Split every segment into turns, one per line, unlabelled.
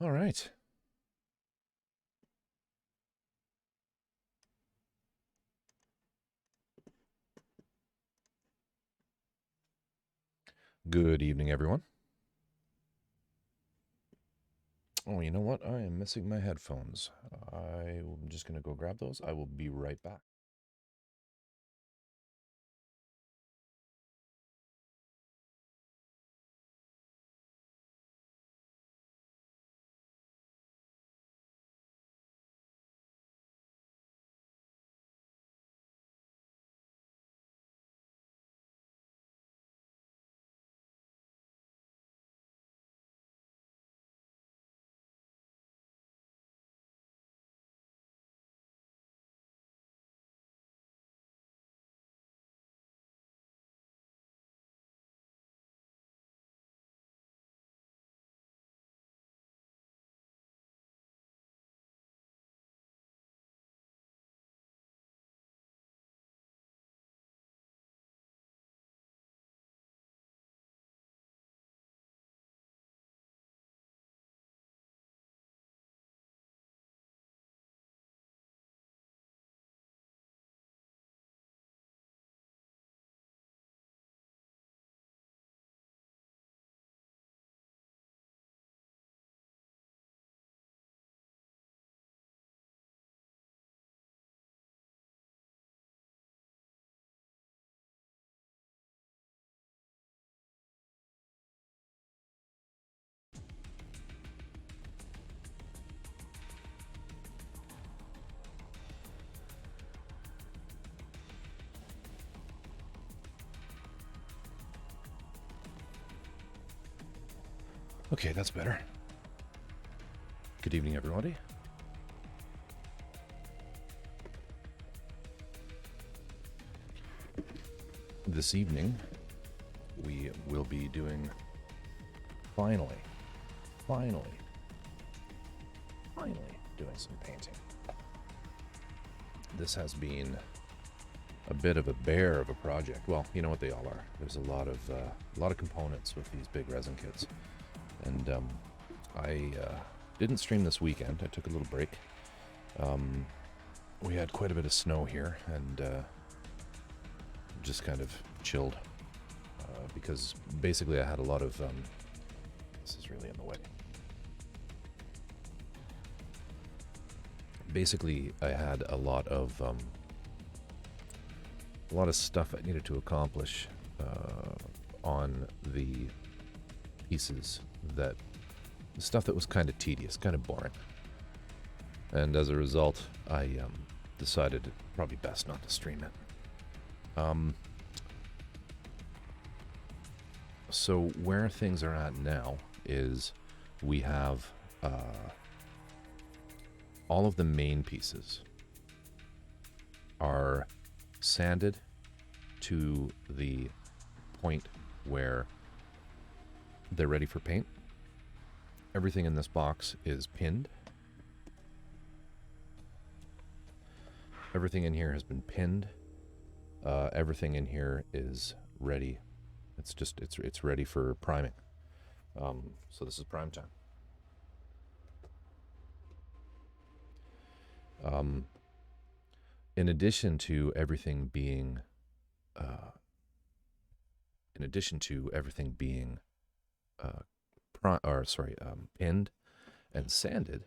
All right. Good evening, everyone. Oh, you know what? I am missing my headphones. I'm just going to go grab those. I will be right back. Okay, that's better. Good evening, everybody. This evening, we will be doing finally doing some painting. This has been a bit of a bear of a project. Well, you know what they all are. There's a lot of components with these big resin kits, and I didn't stream this weekend. I took a little break. We had quite a bit of snow here, and just kind of chilled because basically I had a lot of. This is really in the way. Basically, I had a lot of stuff I needed to accomplish on the pieces that stuff that was kind of tedious, kind of boring, and as a result, I decided probably best not to stream it. So where things are at now is we have all of the main pieces are sanded to the point where they're ready for paint. Everything in this box is pinned. Everything in here has been pinned. Everything in here is ready. It's ready for priming. So this is prime time. In addition to everything being pinned and sanded,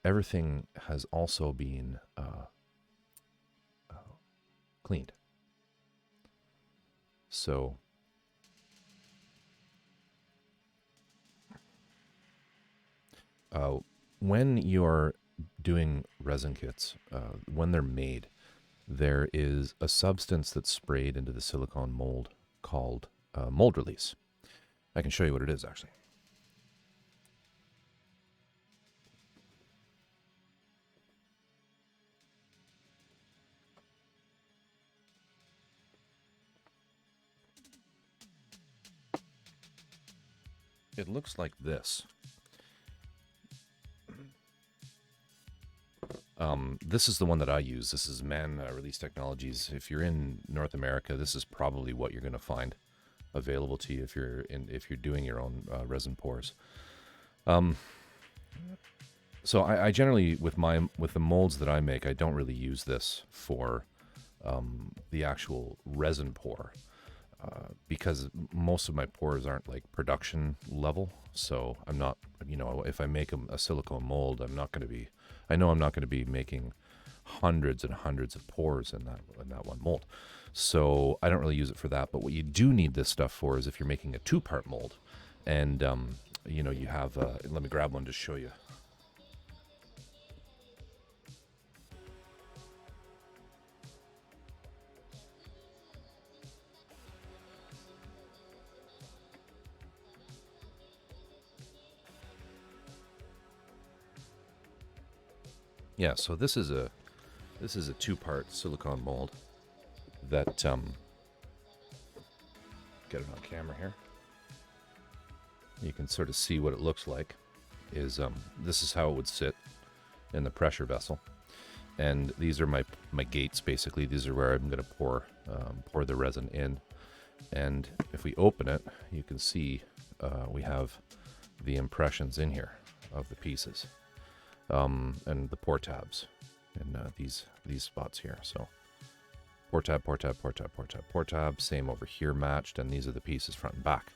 everything has also been cleaned. So when you're doing resin kits, when they're made, there is a substance that's sprayed into the silicone mold called mold release. I can show you what it is, actually. It looks like this. This is the one that I use. This is Man Release Technologies. If you're in North America, this is probably what you're going to find available to you if you're doing your own resin pours. So I generally, with the molds that I make, I don't really use this for the actual resin pour, because most of my pours aren't like production level. So I'm not, if I make a silicone mold, I know I'm not going to be making hundreds and hundreds of pours in that one mold. So I don't really use it for that. But what you do need this stuff for is if you're making a 2-part mold, and you have. Let me grab one to show you. Yeah, so this is a 2-part silicone mold that get it on camera here. You can sort of see what it looks like. This is how it would sit in the pressure vessel, and these are my gates. Basically, these are where I'm going to pour the resin in. And if we open it, you can see we have the impressions in here of the pieces. And the pour tabs in these spots here. So pour tab, pour tab, pour tab, pour tab, pour tab. Same over here, matched, and these are the pieces front and back.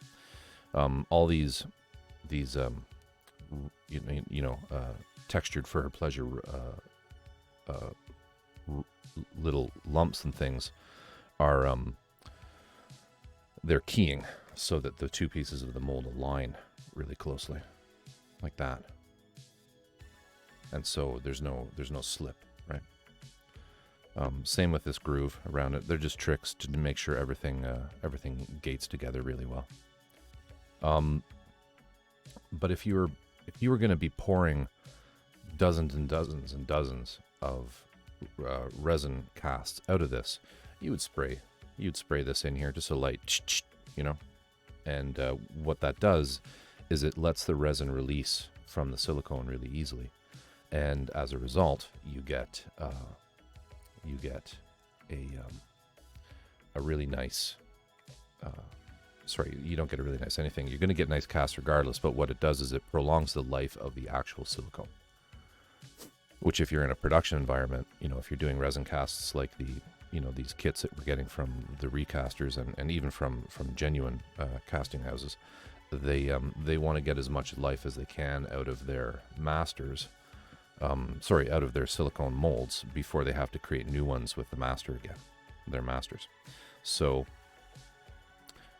All these textured for her pleasure little lumps and things are they're keying so that the two pieces of the mold align really closely, like that. And so there's no slip, right? Same with this groove around it. They're just tricks to make sure everything gates together really well. But if you were going to be pouring dozens and dozens and dozens of resin casts out of this, you'd spray this in here, just a light, and what that does is it lets the resin release from the silicone really easily. And as a result, you get a really nice. You don't get a really nice anything. You're going to get nice casts regardless. But what it does is it prolongs the life of the actual silicone. Which, if you're in a production environment, if you're doing resin casts like these kits that we're getting from the recasters and even from genuine casting houses, they want to get as much life as they can out of their masters. Out of their silicone molds before they have to create new ones with the master again, their masters. So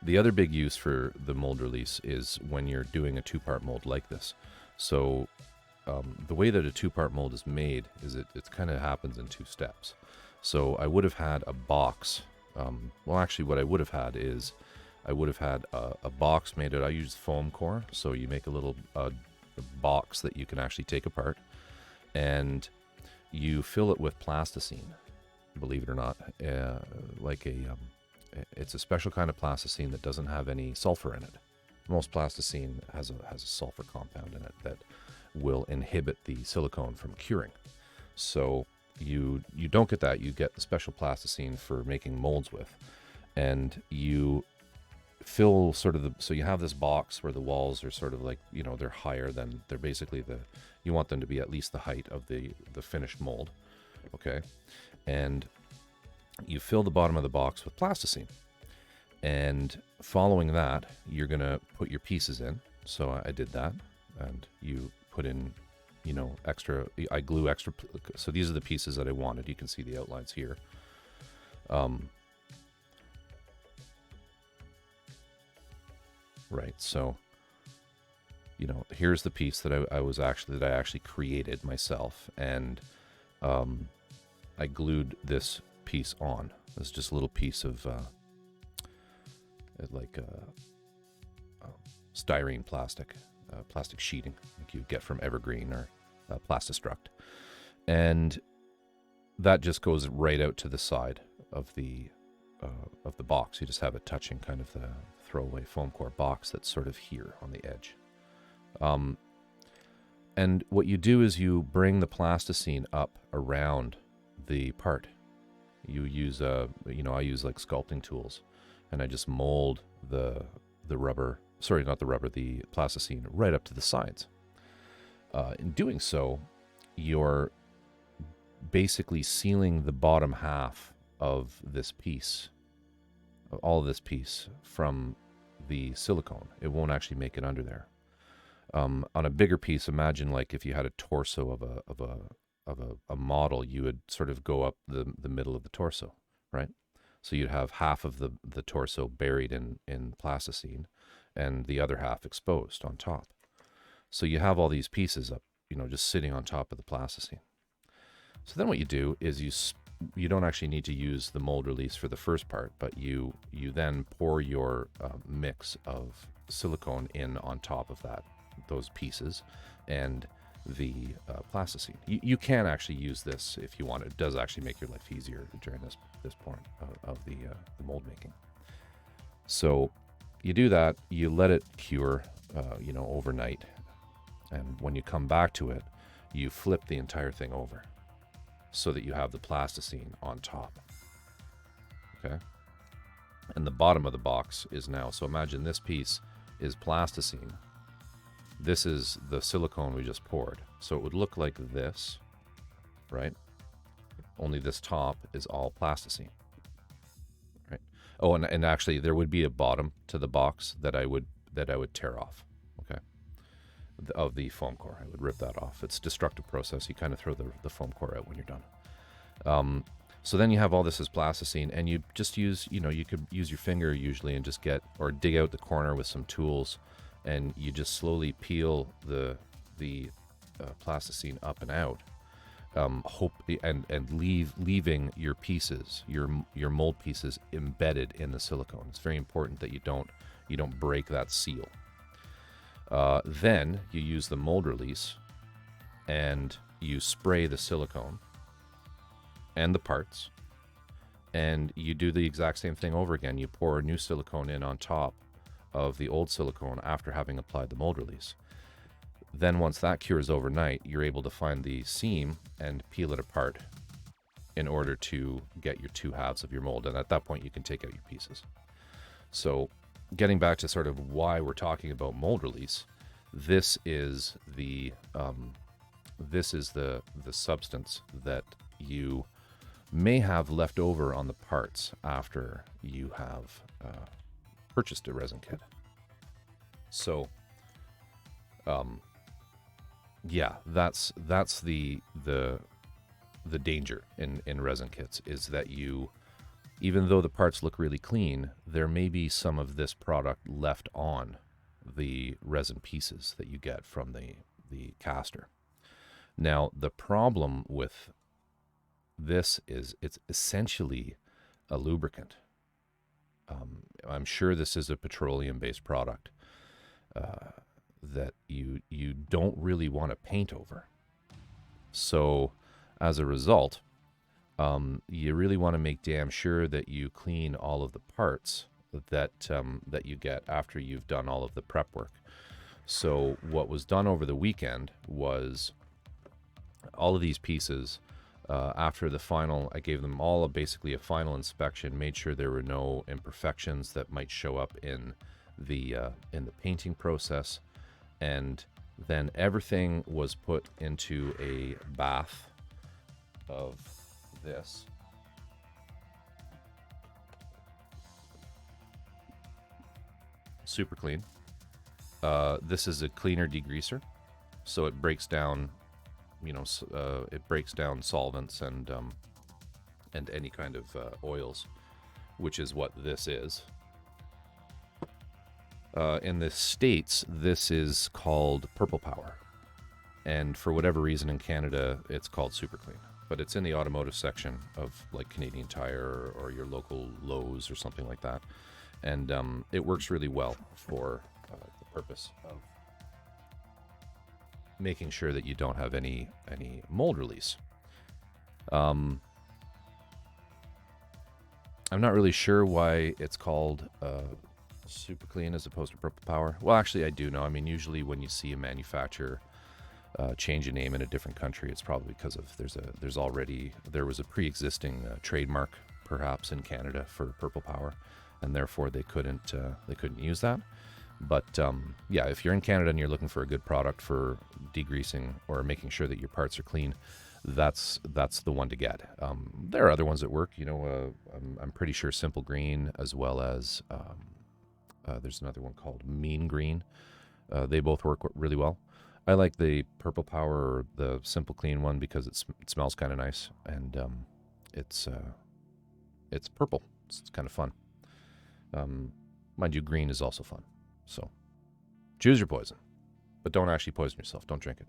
the other big use for the mold release is when you're doing a 2-part mold like this. So the way that a 2-part mold is made is it kind of happens in 2 steps. So I would have had a box. What I would have had is I would have had a box made out. I use foam core, so you make a little box that you can actually take apart. And you fill it with plasticine, believe it or not. It's a special kind of plasticine that doesn't have any sulfur in it. Most plasticine has a sulfur compound in it that will inhibit the silicone from curing. So you don't get that. You get the special plasticine for making molds with, and you fill so you have this box where the walls are sort of like, they're higher than, they're basically you want them to be at least the height of the finished mold. Okay. And you fill the bottom of the box with plasticine, and following that, you're going to put your pieces in. So I did that, and you put in, I glue extra. So these are the pieces that I wanted. You can see the outlines here. Right, so here's the piece that I actually created myself, and I glued this piece on. This is just a little piece of styrene plastic sheeting like you get from Evergreen or Plastistruct, and that just goes right out to the side of the box. You just have it touching kind of the throwaway foam core box that's sort of here on the edge. And what you do is you bring the plasticine up around the part. You use I use like sculpting tools, and I just mold the plasticine right up to the sides. In doing so, you're basically sealing the bottom half of this piece, all of this piece, from the silicone. It won't actually make it under there. On a bigger piece, imagine like if you had a torso of a model, you would sort of go up the middle of the torso, right? So you'd have half of the torso buried in plasticine and the other half exposed on top. So you have all these pieces up, just sitting on top of the plasticine. So then what you do is you don't actually need to use the mold release for the first part, but you then pour your mix of silicone in on top of those pieces and the plasticine. You can actually use this if you want. It does actually make your life easier during this point of the mold making. So you do that, you let it cure, overnight, and when you come back to it, you flip the entire thing over so that you have the plasticine on top. Okay? And the bottom of the box is now, so imagine this piece is plasticine. This is the silicone we just poured. So it would look like this, right? Only this top is all plasticine, right? Oh, and actually there would be a bottom to the box that I would tear off, okay? Of the foam core. I would rip that off. It's a destructive process. You kind of throw the foam core out when you're done. So then you have all this as plasticine, and you just use, you could use your finger usually and just dig out the corner with some tools, and you just slowly peel the plasticine up and out, leaving your pieces, your mold pieces embedded in the silicone. It's very important that you don't break that seal. Then you use the mold release and you spray the silicone and the parts, and you do the exact same thing over again. You pour new silicone in on top of the old silicone after having applied the mold release. Then once that cures overnight, you're able to find the seam and peel it apart in order to get your two halves of your mold. And at that point, you can take out your pieces. So getting back to sort of why we're talking about mold release, this is the substance that you may have left over on the parts after you have purchased a resin kit. So that's the danger in resin kits, is that even though the parts look really clean, there may be some of this product left on the resin pieces that you get from the caster. Now, the problem with this is it's essentially a lubricant. I'm sure this is a petroleum-based product that you don't really want to paint over. So as a result, you really want to make damn sure that you clean all of the parts that you get after you've done all of the prep work. So what was done over the weekend was all of these pieces, after the final, I gave them all basically a final inspection, made sure there were no imperfections that might show up in the painting process, and then everything was put into a bath of this. Super clean. This is a cleaner degreaser, so it breaks down, it breaks down solvents and any kind of oils, which is what this is. In the States, this is called Purple Power, and for whatever reason in Canada, it's called Super Clean. But it's in the automotive section of like Canadian Tire or your local Lowe's or something like that, and it works really well for the purpose of making sure that you don't have any mold release. I'm not really sure why it's called Super Clean as opposed to Purple Power. Well, actually, I do know. I mean, usually when you see a manufacturer change a name in a different country, it's probably because of there was a pre-existing trademark perhaps in Canada for Purple Power, and therefore they couldn't use that. But yeah, if you're in Canada and you're looking for a good product for degreasing or making sure that your parts are clean, that's the one to get. There are other ones that work. I'm pretty sure Simple Green, as well as there's another one called Mean Green. They both work really well. I like the Purple Power or the Simple Clean one because it smells kind of nice, and it's purple. It's kind of fun. Mind you, green is also fun. So choose your poison, but don't actually poison yourself. Don't drink it.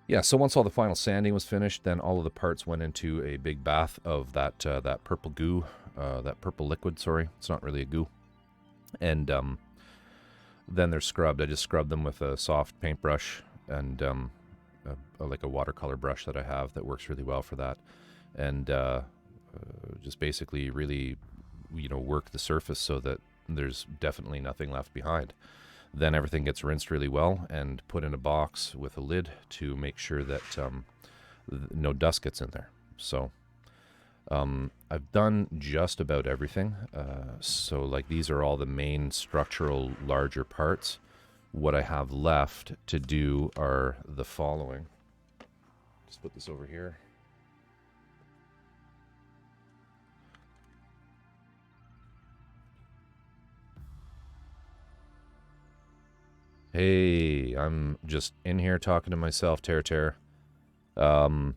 Yeah, so once all the final sanding was finished, then all of the parts went into a big bath of that purple goo, that purple liquid. Sorry, it's not really a goo. And then they're scrubbed. I just scrubbed them with a soft paintbrush and like a watercolor brush that I have that works really well for that. And just basically really, work the surface so that there's definitely nothing left behind. Then everything gets rinsed really well and put in a box with a lid to make sure that no dust gets in there. So I've done just about everything. So like these are all the main structural larger parts. What I have left to do are the following. Just put this over here. Hey, I'm just in here talking to myself, Tear. I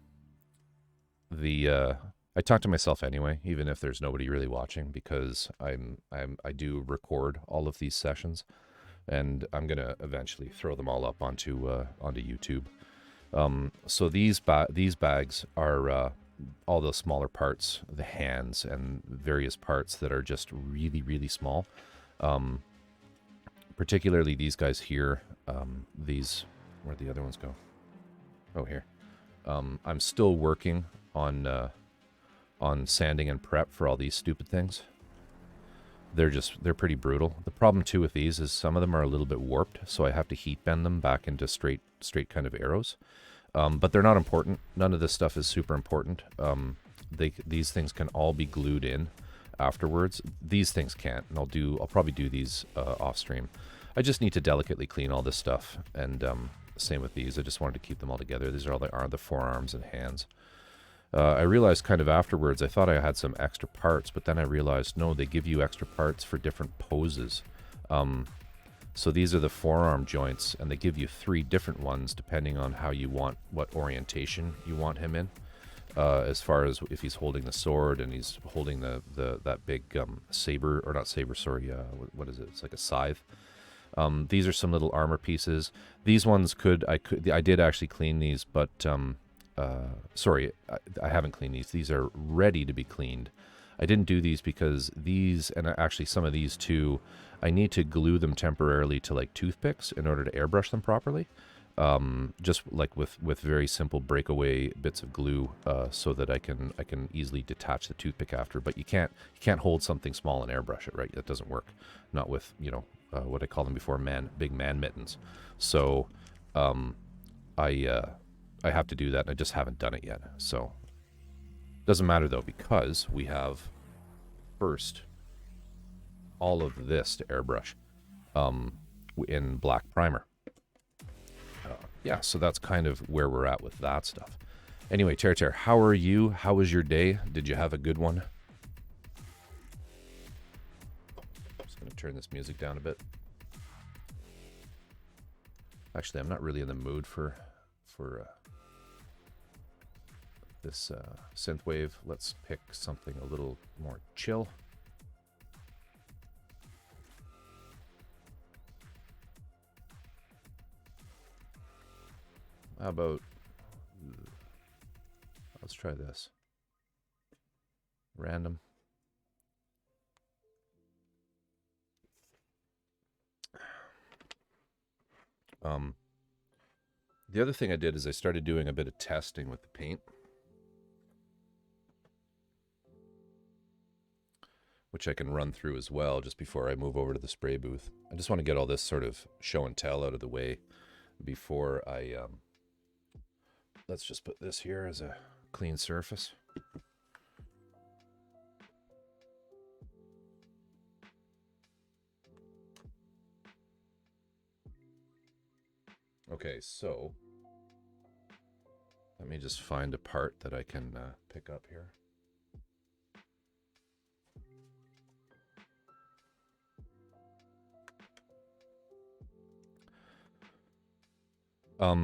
talk to myself anyway, even if there's nobody really watching, because I do record all of these sessions, and I'm gonna eventually throw them all up onto YouTube. So these bags are all the smaller parts, the hands and various parts that are just really, really small. Particularly these guys here. Where'd the other ones go? Oh, here. I'm still working on sanding and prep for all these stupid things. They're pretty brutal. The problem too with these is some of them are a little bit warped, so I have to heat bend them back into straight kind of arrows. But they're not important. None of this stuff is super important. These things can all be glued in afterwards. These things can't, and I'll probably do these off stream. I just need to delicately clean all this stuff, and same with these. I just wanted to keep them all together. These are all the forearms and hands. I realized kind of afterwards, I thought I had some extra parts, but then I realized, no, they give you extra parts for different poses. So these are the forearm joints, and they give you 3 different ones depending on how you want, what orientation you want him in. As far as if he's holding the sword and he's holding that big saber, or not saber, sorry, what is it? It's like a scythe. These are some little armor pieces. These ones I did actually clean these, but sorry, I haven't cleaned these. These are ready to be cleaned. I didn't do these because these, and actually some of these too, I need to glue them temporarily to like toothpicks in order to airbrush them properly. Just like with very simple breakaway bits of glue, so that I can easily detach the toothpick after. But you can't hold something small and airbrush it, right? That doesn't work. Not with what I called them before, big man mittens. So I have to do that, and I just haven't done it yet. So doesn't matter though, because we have first all of this to airbrush in black primer. Yeah, so that's kind of where we're at with that stuff. Anyway, Tear, how are you? How was your day? Did you have a good one? Just going to turn this music down a bit. Actually, I'm not really in the mood for this synthwave. Let's pick something a little more chill. How about, let's try this. Random. The other thing I did is I started doing a bit of testing with the paint. which I can run through as well just before I move over to the spray booth. I just want to get all this sort of show and tell out of the way before I, let's just put this here as a clean surface. Okay, so let me just find a part that I can pick up here.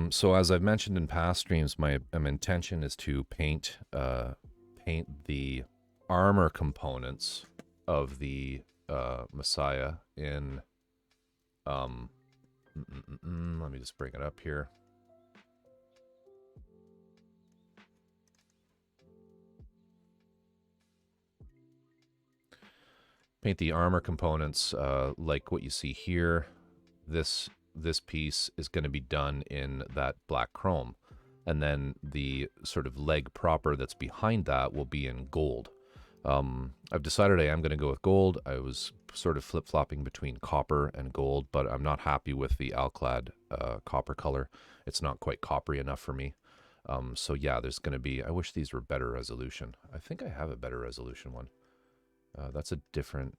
So as I've mentioned in past streams, my intention is to paint the armor components of the Messiah in let me just bring it up here. Paint the armor components like what you see here. This piece is going to be done in that black chrome, and then the sort of leg proper that's behind that will be in gold. I've decided I am going to go with gold. I was sort of flip-flopping between copper and gold, but I'm not happy with the Alclad copper color. It's not quite coppery enough for me. So yeah, there's going to be, I wish these were better resolution. I think I have a better resolution one. That's a different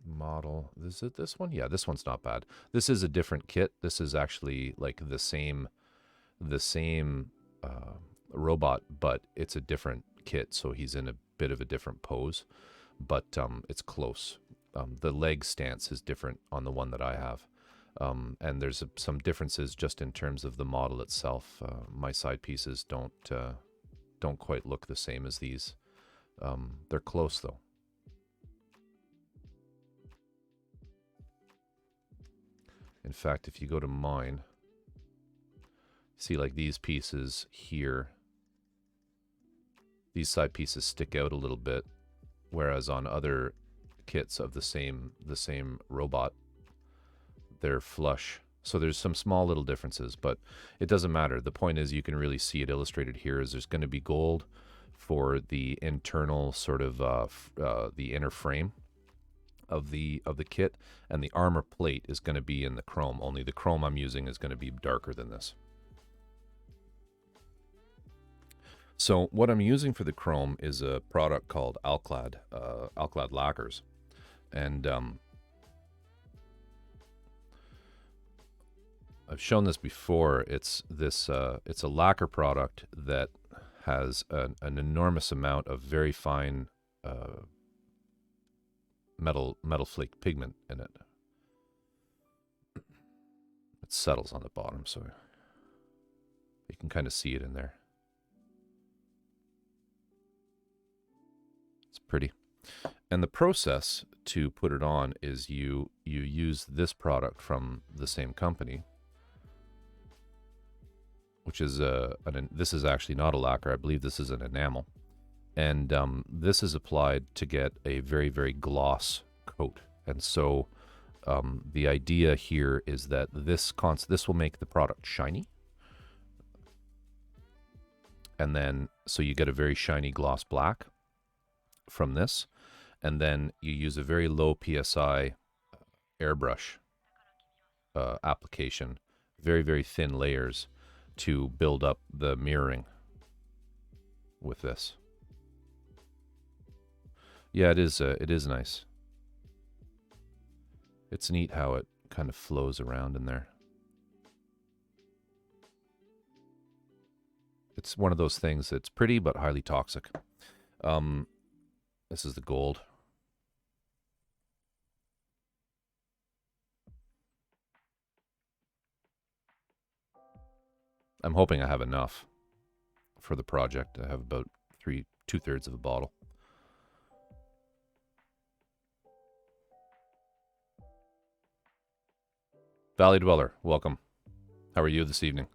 model. Is it this one? Yeah, this one's not bad. This is a different kit. This is actually like the same robot, but it's a different kit, so he's in a bit of a different pose, but it's close. The leg stance is different on the one that I have, and there's some differences just in terms of the model itself. My side pieces don't quite look the same as these. They're close though. In fact, if you go to mine, see like these pieces here, these side pieces stick out a little bit, whereas on other kits of the same robot, they're flush. So there's some small little differences, but it doesn't matter. The point is you can really see it illustrated here is there's going to be gold for the internal sort of the inner frame of the kit, and the armor plate is going to be in the chrome, only the chrome I'm using is going to be darker than this. So what I'm using for the chrome is a product called Alclad lacquers, and I've shown this before. It's a lacquer product that has an enormous amount of very fine metal flake pigment in it. It settles on the bottom, so you can kind of see it in there. It's pretty. And the process to put it on is you use this product from the same company, which is this is actually not a lacquer. I believe this is an enamel. And this is applied to get a very, very gloss coat. And so the idea here is that this will make the product shiny. And then, so you get a very shiny gloss black from this. And then you use a very low PSI airbrush application, very, very thin layers to build up the mirroring with this. Yeah, it is nice. It's neat how it kind of flows around in there. It's one of those things that's pretty but highly toxic. This is the gold. I'm hoping I have enough for the project. I have about 2/3 of a bottle. Valley Dweller, welcome. How are you this evening?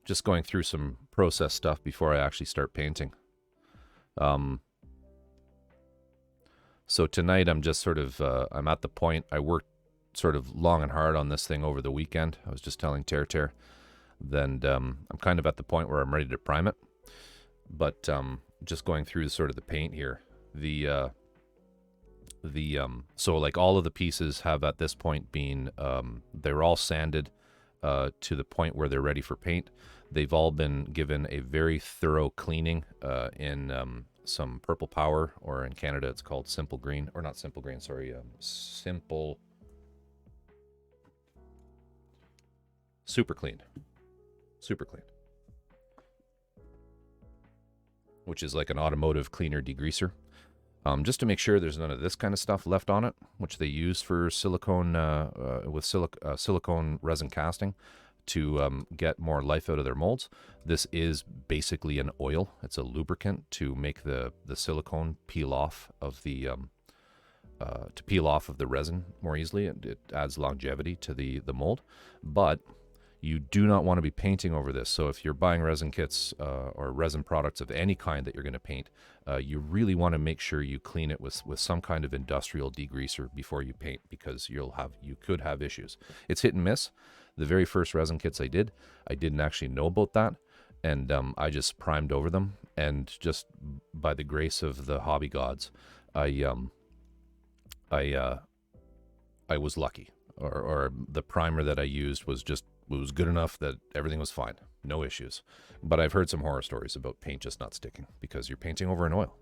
Just going through some process stuff before I actually start painting. So tonight I'm just sort of, I'm at the point, I worked sort of long and hard on this thing over the weekend. I was just telling Tear. Then I'm kind of at the point where I'm ready to prime it. But just going through sort of the paint here. The So like all of the pieces have at this point been, they're all sanded to the point where they're ready for paint. They've all been given a very thorough cleaning in some Purple Power, or in Canada it's called Simple Green, or not Simple Green, sorry, Super Clean, which is like an automotive cleaner degreaser. Just to make sure there's none of this kind of stuff left on it, which they use for silicone silicone resin casting to get more life out of their molds. This is basically an oil. It's a lubricant to make the silicone peel off of the resin more easily. It adds longevity to the mold, but you do not want to be painting over this. So if you're buying resin kits or resin products of any kind that you're going to paint, you really want to make sure you clean it with some kind of industrial degreaser before you paint, because you could have issues. It's hit and miss. The very first resin kits I didn't actually know about that, and I just primed over them, and just by the grace of the hobby gods, I was lucky, or the primer that I used was good enough that everything was fine, no issues. But I've heard some horror stories about paint just not sticking because you're painting over an oil.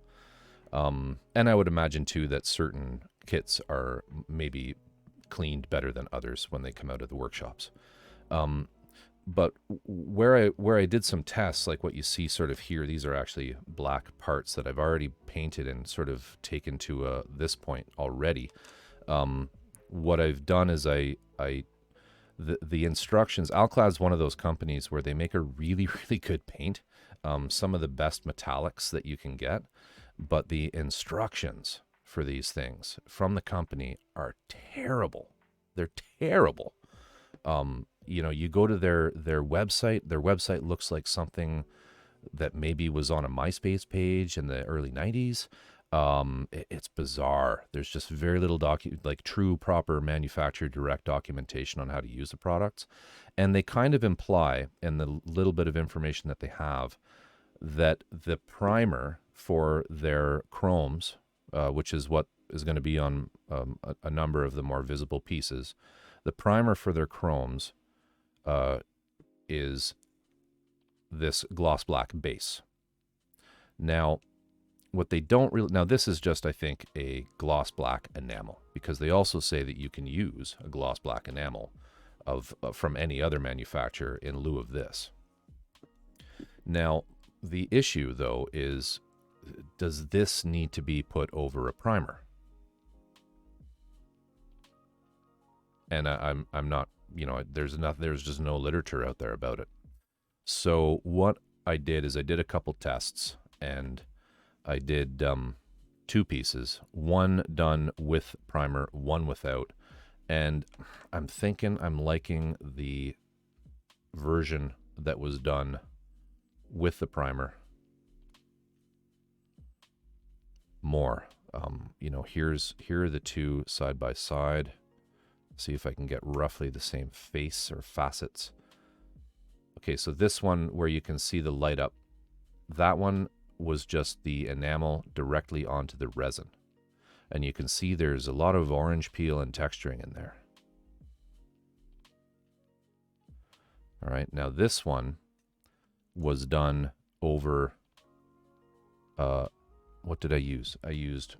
And I would imagine too that certain kits are maybe cleaned better than others when they come out of the workshops. But where I did some tests, like what you see sort of here, these are actually black parts that I've already painted and sort of taken to this point already. What I've done is the instructions, Alclad's one of those companies where they make a really, really good paint, some of the best metallics that you can get, but the instructions for these things from the company are terrible. They're terrible. You go to their website like something that maybe was on a MySpace page in the early 90s. It's bizarre. There's just very little true proper manufacturer direct documentation on how to use the products. And they kind of imply in the little bit of information that they have that the primer for their chromes, which is what is going to be on a number of the more visible pieces, the primer for their chromes is this gloss black base. Now, what they don't really, now this is just, I think, a gloss black enamel, because they also say that you can use a gloss black enamel from any other manufacturer in lieu of this. Now, the issue though is, does this need to be put over a primer? And I'm not, there's just no literature out there about it. So what I did is I did a couple tests, and I did two pieces, one done with primer, one without. And I'm thinking I'm liking the version that was done with the primer more. Here are the two side by side. See if I can get roughly the same face or facets. Okay, so this one where you can see the light up, that one was just the enamel directly onto the resin. And you can see there's a lot of orange peel and texturing in there. All right, now this one was done over, what did I use? I used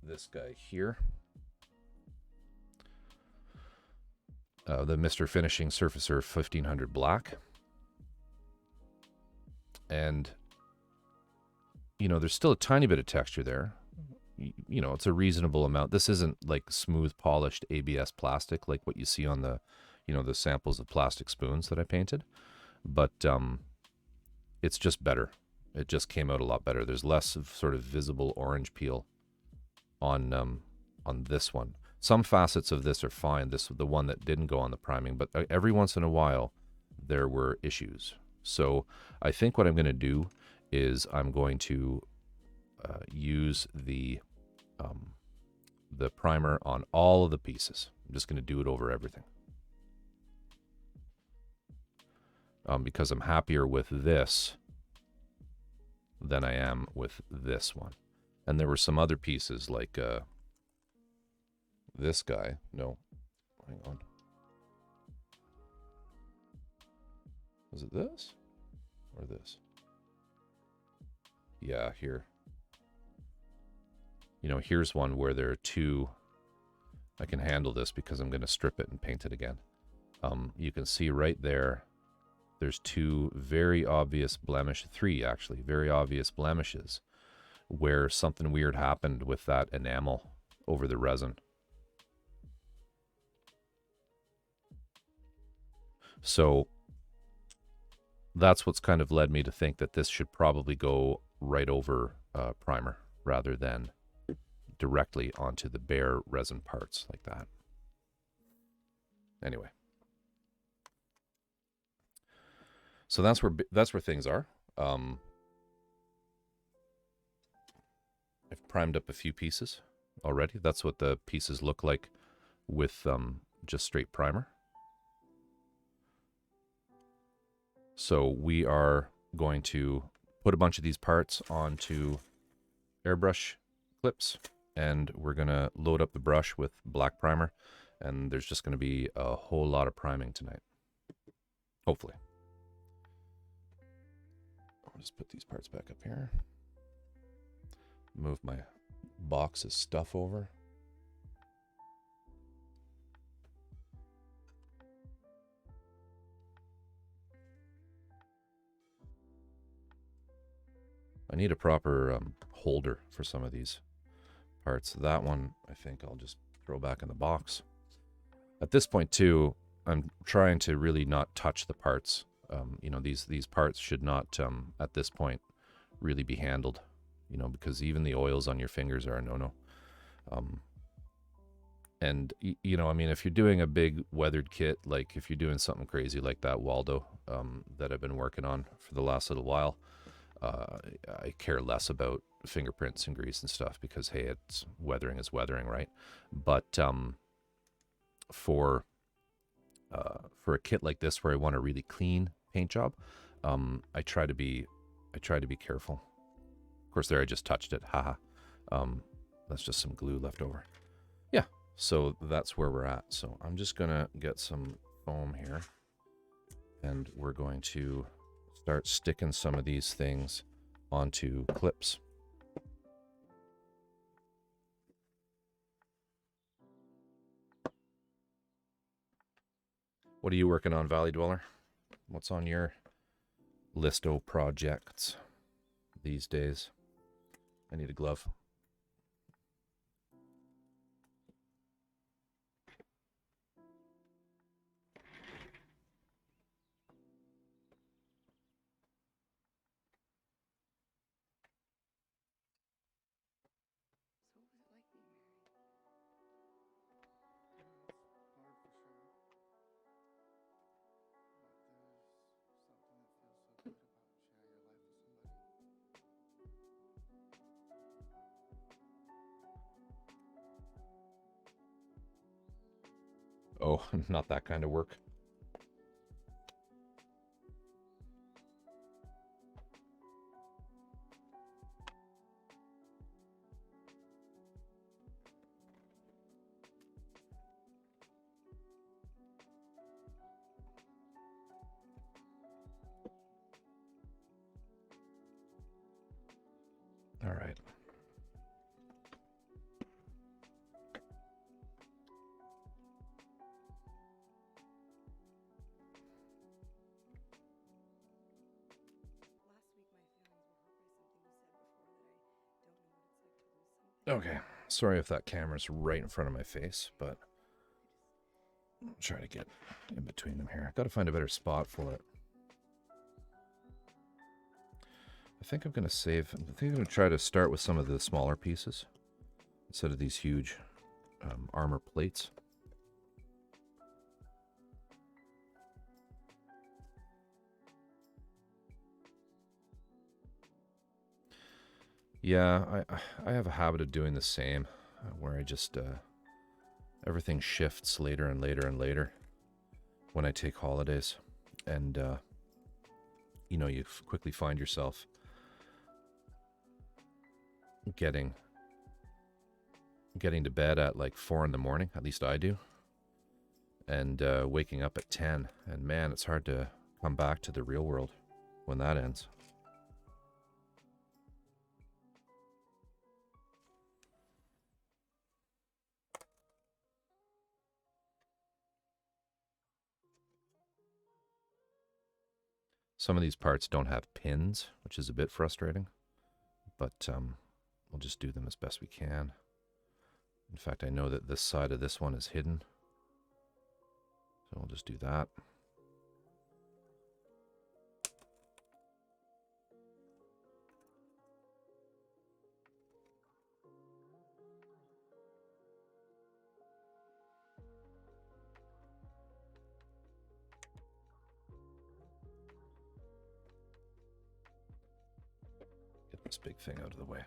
this guy here. The Mr. Finishing Surfacer 1500 Black. And, there's still a tiny bit of texture there. It's a reasonable amount. This isn't like smooth polished ABS plastic like what you see on the, the samples of plastic spoons that I painted. But it's just better. It just came out a lot better. There's less of sort of visible orange peel on this one. Some facets of this are fine. This the one that didn't go on the priming, but every once in a while there were issues. So I think what I'm going to do is I'm going to use the primer on all of the pieces. I'm just going to do it over everything. Because I'm happier with this than I am with this one. And there were some other pieces like this guy. No, hang on. Was it this or this? Yeah, here. You know, here's one where there are two. I can handle this because I'm going to strip it and paint it again. You can see right there, there's two very obvious blemishes, three actually, very obvious blemishes where something weird happened with that enamel over the resin. So that's what's kind of led me to think that this should probably go right over primer rather than directly onto the bare resin parts like that. Anyway, so that's where things are. I've primed up a few pieces already. That's what the pieces look like with just straight primer. So we are going to put a bunch of these parts onto airbrush clips, and we're going to load up the brush with black primer, and there's just going to be a whole lot of priming tonight, hopefully. I'll just put these parts back up here. Move my box of stuff over. I need a proper holder for some of these parts. That one, I think I'll just throw back in the box. At this point, too, I'm trying to really not touch the parts. You know, these parts should not, at this point, really be handled. You know, because even the oils on your fingers are a no-no. And, you know, I mean, if you're doing a big weathered kit, like if you're doing something crazy like that Waldo that I've been working on for the last little while, I care less about fingerprints and grease and stuff because, hey, it's weathering is weathering, right? But for a kit like this where I want a really clean paint job, I try to be careful. Of course, there I just touched it. Haha. That's just some glue left over. Yeah. So that's where we're at. So I'm just gonna get some foam here, and we're going to start sticking some of these things onto clips. What are you working on, Valley Dweller? What's on your list of projects these days? I need a glove. Oh, not that kind of work. All right. Okay, sorry if that camera's right in front of my face, but I'll try to get in between them here. I've got to find a better spot for it. I think I'm going to save, I think I'm going to try to start with some of the smaller pieces instead of these huge armor plates. Yeah, I have a habit of doing the same, where I just, everything shifts later and later and later when I take holidays. And, you know, you quickly find yourself getting to bed at like 4 in the morning, at least I do, and waking up at 10. And man, it's hard to come back to the real world when that ends. Some of these parts don't have pins, which is a bit frustrating, but we'll just do them as best we can. In fact, I know that this side of this one is hidden, so we'll just do that. Get this big thing out of the way.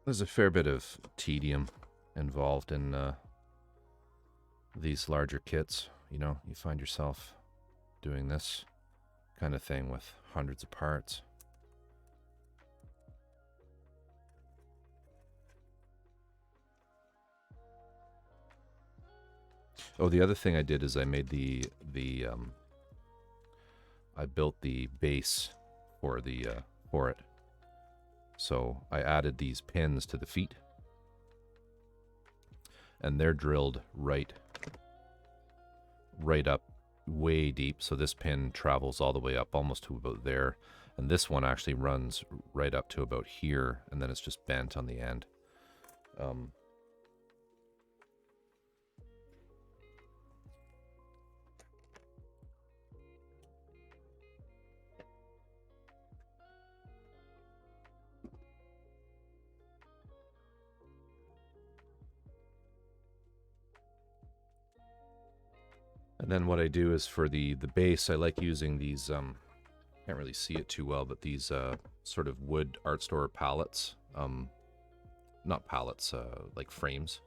There's a fair bit of tedium involved in these larger kits. You know, you find yourself doing this kind of thing with hundreds of parts. Oh, the other thing I did is I made I built the base for it. So I added these pins to the feet, and they're drilled right up way deep. So this pin travels all the way up almost to about there, and this one actually runs right up to about here, and then it's just bent on the end. And then what I do is for the base, I like using these, can't really see it too well, but these sort of wood art store pallets, not pallets, like frames,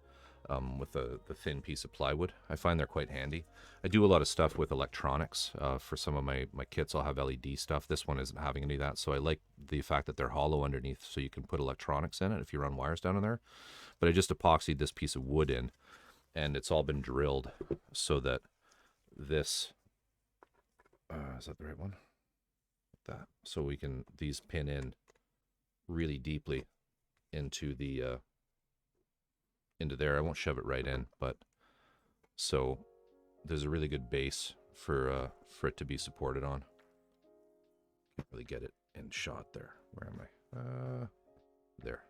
with the thin piece of plywood. I find they're quite handy. I do a lot of stuff with electronics. For some of my kits, I'll have LED stuff. This one isn't having any of that, so I like the fact that they're hollow underneath, so you can put electronics in it if you run wires down in there. But I just epoxied this piece of wood in, and it's all been drilled so that this is that the right one? Like that. So we can these pin in really deeply into the into there. I won't shove it right in, but so there's a really good base for it to be supported on. Can't really get it in shot there. Where am I? There.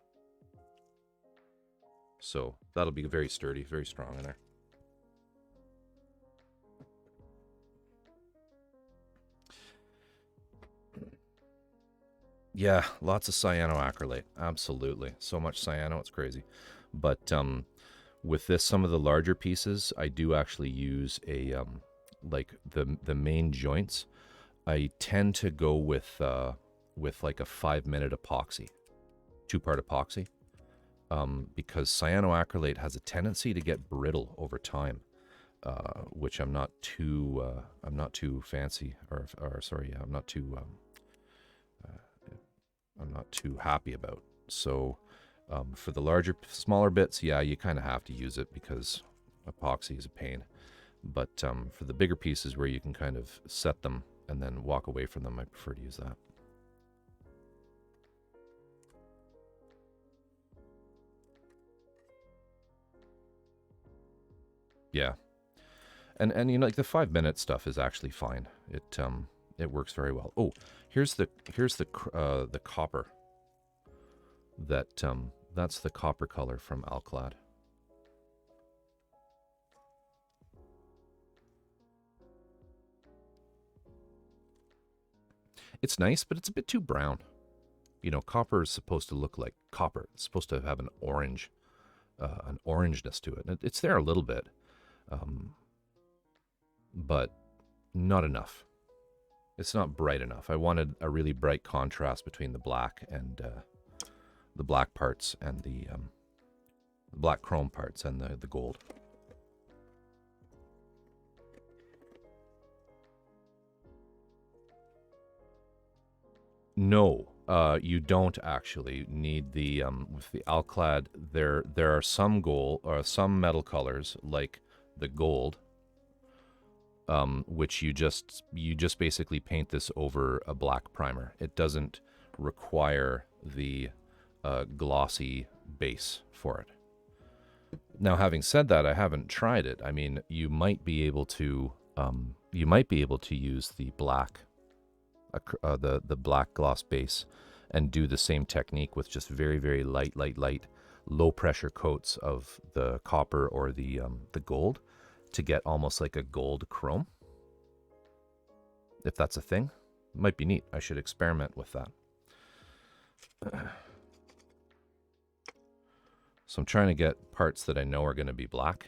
So that'll be very sturdy, very strong in there. Yeah, lots of cyanoacrylate. Absolutely. So much cyano, it's crazy. But with this, some of the larger pieces, I do actually use a like the main joints. I tend to go with like a 5-minute epoxy, 2-part epoxy, because cyanoacrylate has a tendency to get brittle over time, which I'm not too fancy or sorry, I'm not too happy about. So for the smaller bits, yeah, you kind of have to use it because epoxy is a pain. But for the bigger pieces where you can kind of set them and then walk away from them, I prefer to use that. Yeah. And you know, like the 5-minute stuff is actually fine. It works very well. Oh, here's the copper. That's the copper color from Alclad. It's nice, but it's a bit too brown. You know, copper is supposed to look like copper. It's supposed to have an orangeness to it. It's there a little bit, but not enough. It's not bright enough. I wanted a really bright contrast between the black and the black parts and the black chrome parts and the gold. No, you don't actually need the with the Alclad. There are some gold or some metal colors like the gold, which you just basically paint this over a black primer. It doesn't require the glossy base for it. Now, having said that, I haven't tried it. I mean, you might be able to use the black. The black gloss base and do the same technique with just very, very light, low pressure coats of the copper or the gold to get almost like a gold chrome. If that's a thing, it might be neat. I should experiment with that. So I'm trying to get parts that I know are going to be black.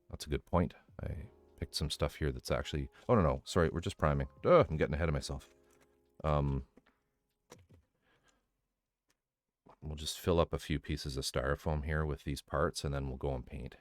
That's a good point. I picked some stuff here that's actually... Oh, no, sorry, we're just priming. I'm getting ahead of myself. We'll just fill up a few pieces of styrofoam here with these parts, and then we'll go and paint.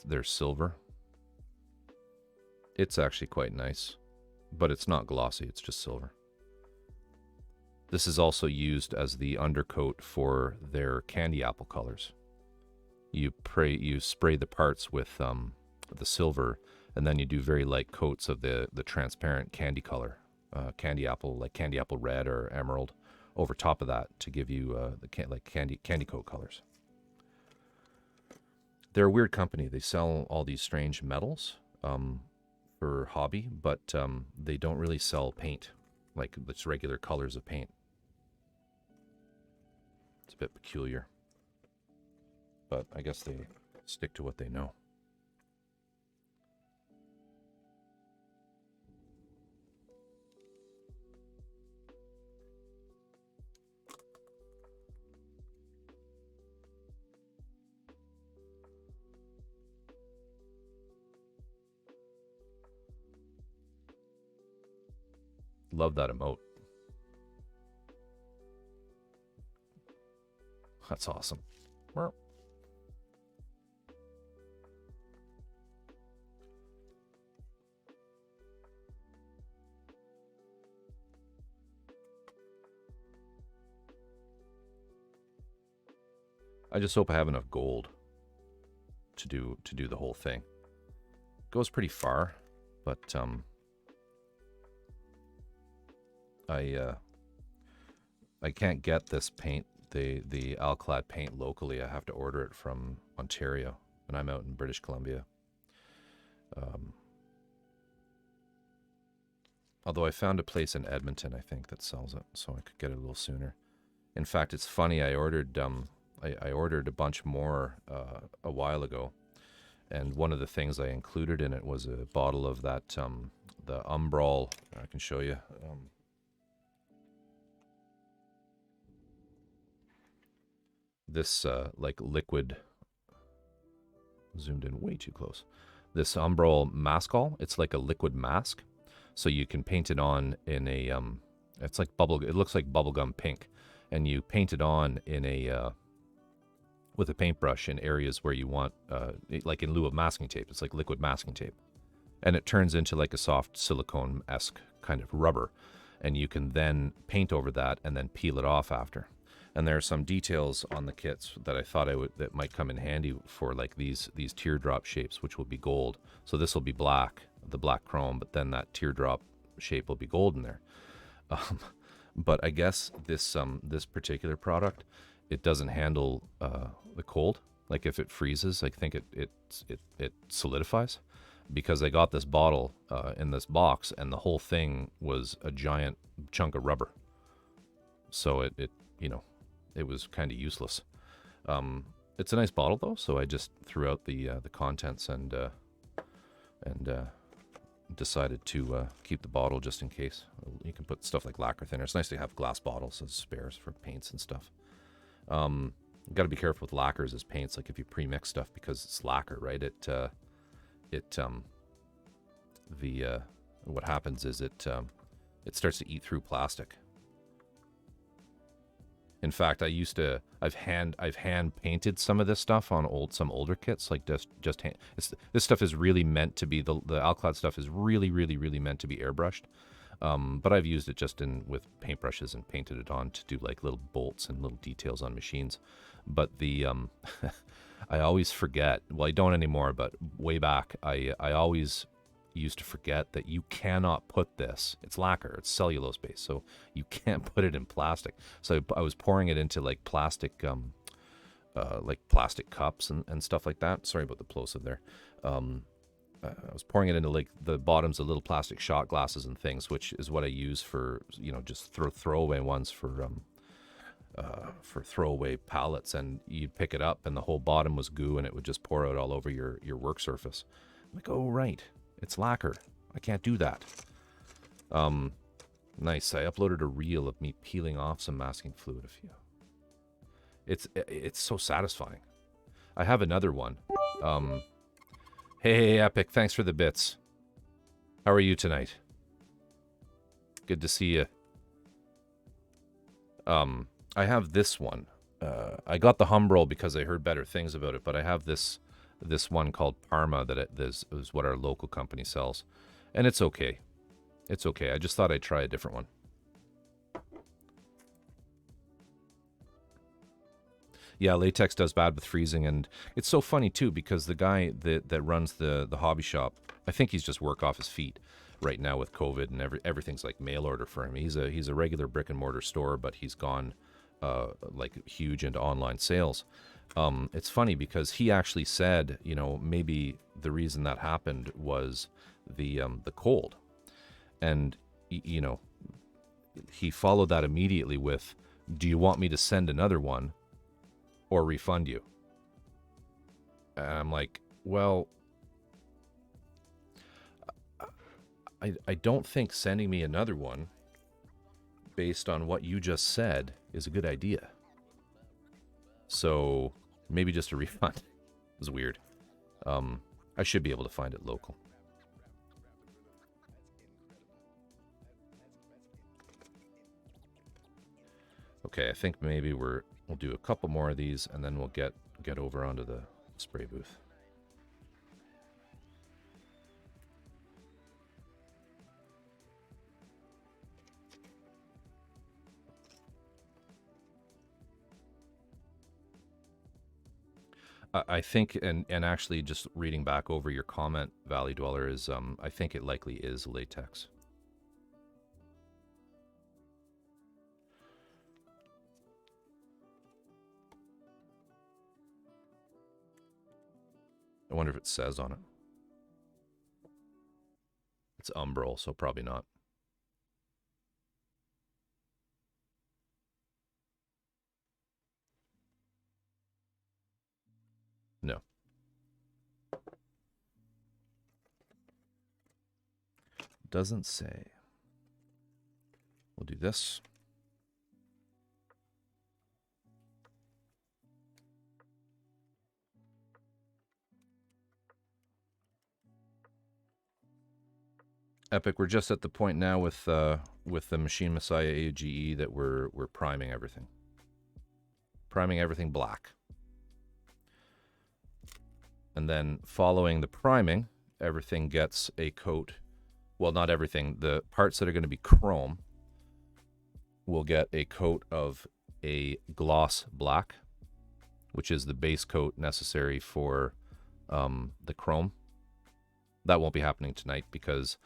Their silver. It's actually quite nice, but it's not glossy, it's just silver. This is also used as the undercoat for their candy apple colors. You spray the parts with the silver, and then you do very light coats of the transparent candy color, candy apple, like candy apple red or emerald, over top of that to give you the candy coat colors. They're a weird company. They sell all these strange metals for hobby, but they don't really sell paint, like just regular colors of paint. It's a bit peculiar, but I guess they stick to what they know. Love that emote. That's awesome. I just hope I have enough gold to do the whole thing. Goes pretty far, but I can't get this paint, the Alclad paint locally. I have to order it from Ontario, and I'm out in British Columbia. Although I found a place in Edmonton, I think, that sells it, so I could get it a little sooner. In fact, it's funny. I ordered a bunch more a while ago, and one of the things I included in it was a bottle of that the Umbral. I can show you. This like liquid, zoomed in way too close. This Umbral Mascol, it's like a liquid mask, so you can paint it on in a it's like it looks like bubblegum pink, and you paint it on in a with a paintbrush in areas where you want like in lieu of masking tape. It's like liquid masking tape, and it turns into like a soft silicone-esque kind of rubber, and you can then paint over that and then peel it off after. And there are some details on the kits that I thought that might come in handy for like these teardrop shapes, which will be gold. So this will be black, the black chrome, but then that teardrop shape will be gold in there. But I guess this particular product, it doesn't handle the cold. Like if it freezes, I think it solidifies, because I got this bottle in this box, and the whole thing was a giant chunk of rubber. So it was kind of useless. It's a nice bottle though, so I just threw out the contents and decided to keep the bottle just in case. You can put stuff like lacquer thinner. It's nice to have glass bottles as spares for paints and stuff. You got to be careful with lacquers as paints, like if you pre-mix stuff, because it's lacquer, right? What happens is it starts to eat through plastic. In fact, I've hand painted some of this stuff on some older kits, like just hand. This stuff is really meant to be, the Alclad stuff is really meant to be airbrushed. But I've used it just with paintbrushes and painted it on to do like little bolts and little details on machines. But I always forget, well, I don't anymore, but way back, I always used to forget that you cannot put this, it's lacquer, it's cellulose based, so you can't put it in plastic. So I was pouring it into like plastic cups and stuff like that. Sorry about the plosive there. I was pouring it into like the bottoms of little plastic shot glasses and things, which is what I use for, just throwaway ones for throwaway pallets. And you'd pick it up and the whole bottom was goo and it would just pour out all over your work surface. I'm like, oh, right. It's lacquer. I can't do that. Nice. I uploaded a reel of me peeling off some masking fluid. It's so satisfying. I have another one. Hey, Epic, thanks for the bits. How are you tonight? Good to see you. I have this one. I got the Humbrol because I heard better things about it, but I have this one called Parma that is what our local company sells. And it's okay. It's okay. I just thought I'd try a different one. Yeah, latex does bad with freezing, and it's so funny too because the guy that runs the hobby shop, I think he's just work off his feet right now with COVID, and everything's like mail order for him. He's a regular brick and mortar store, but he's gone like huge into online sales. It's funny because he actually said, maybe the reason that happened was the cold, and he followed that immediately with, "Do you want me to send another one or refund you?" And I'm like, well, I don't think sending me another one based on what you just said is a good idea. So maybe just a refund. It was weird. I should be able to find it local. Okay, I think maybe we'll do a couple more of these and then we'll get over onto the spray booth. I think, and actually just reading back over your comment, Valley Dweller, is I think it likely is latex. I wonder if it says on it. It's Umbrol, so probably not. No. Doesn't say. We'll do this. Epic, we're just at the point now with the Machine Messiah AUGE that we're priming everything. Priming everything black. And then following the priming everything gets a coat. Well, not everything. The parts that are going to be chrome will get a coat of a gloss black, which is the base coat necessary for the chrome. That won't be happening tonight because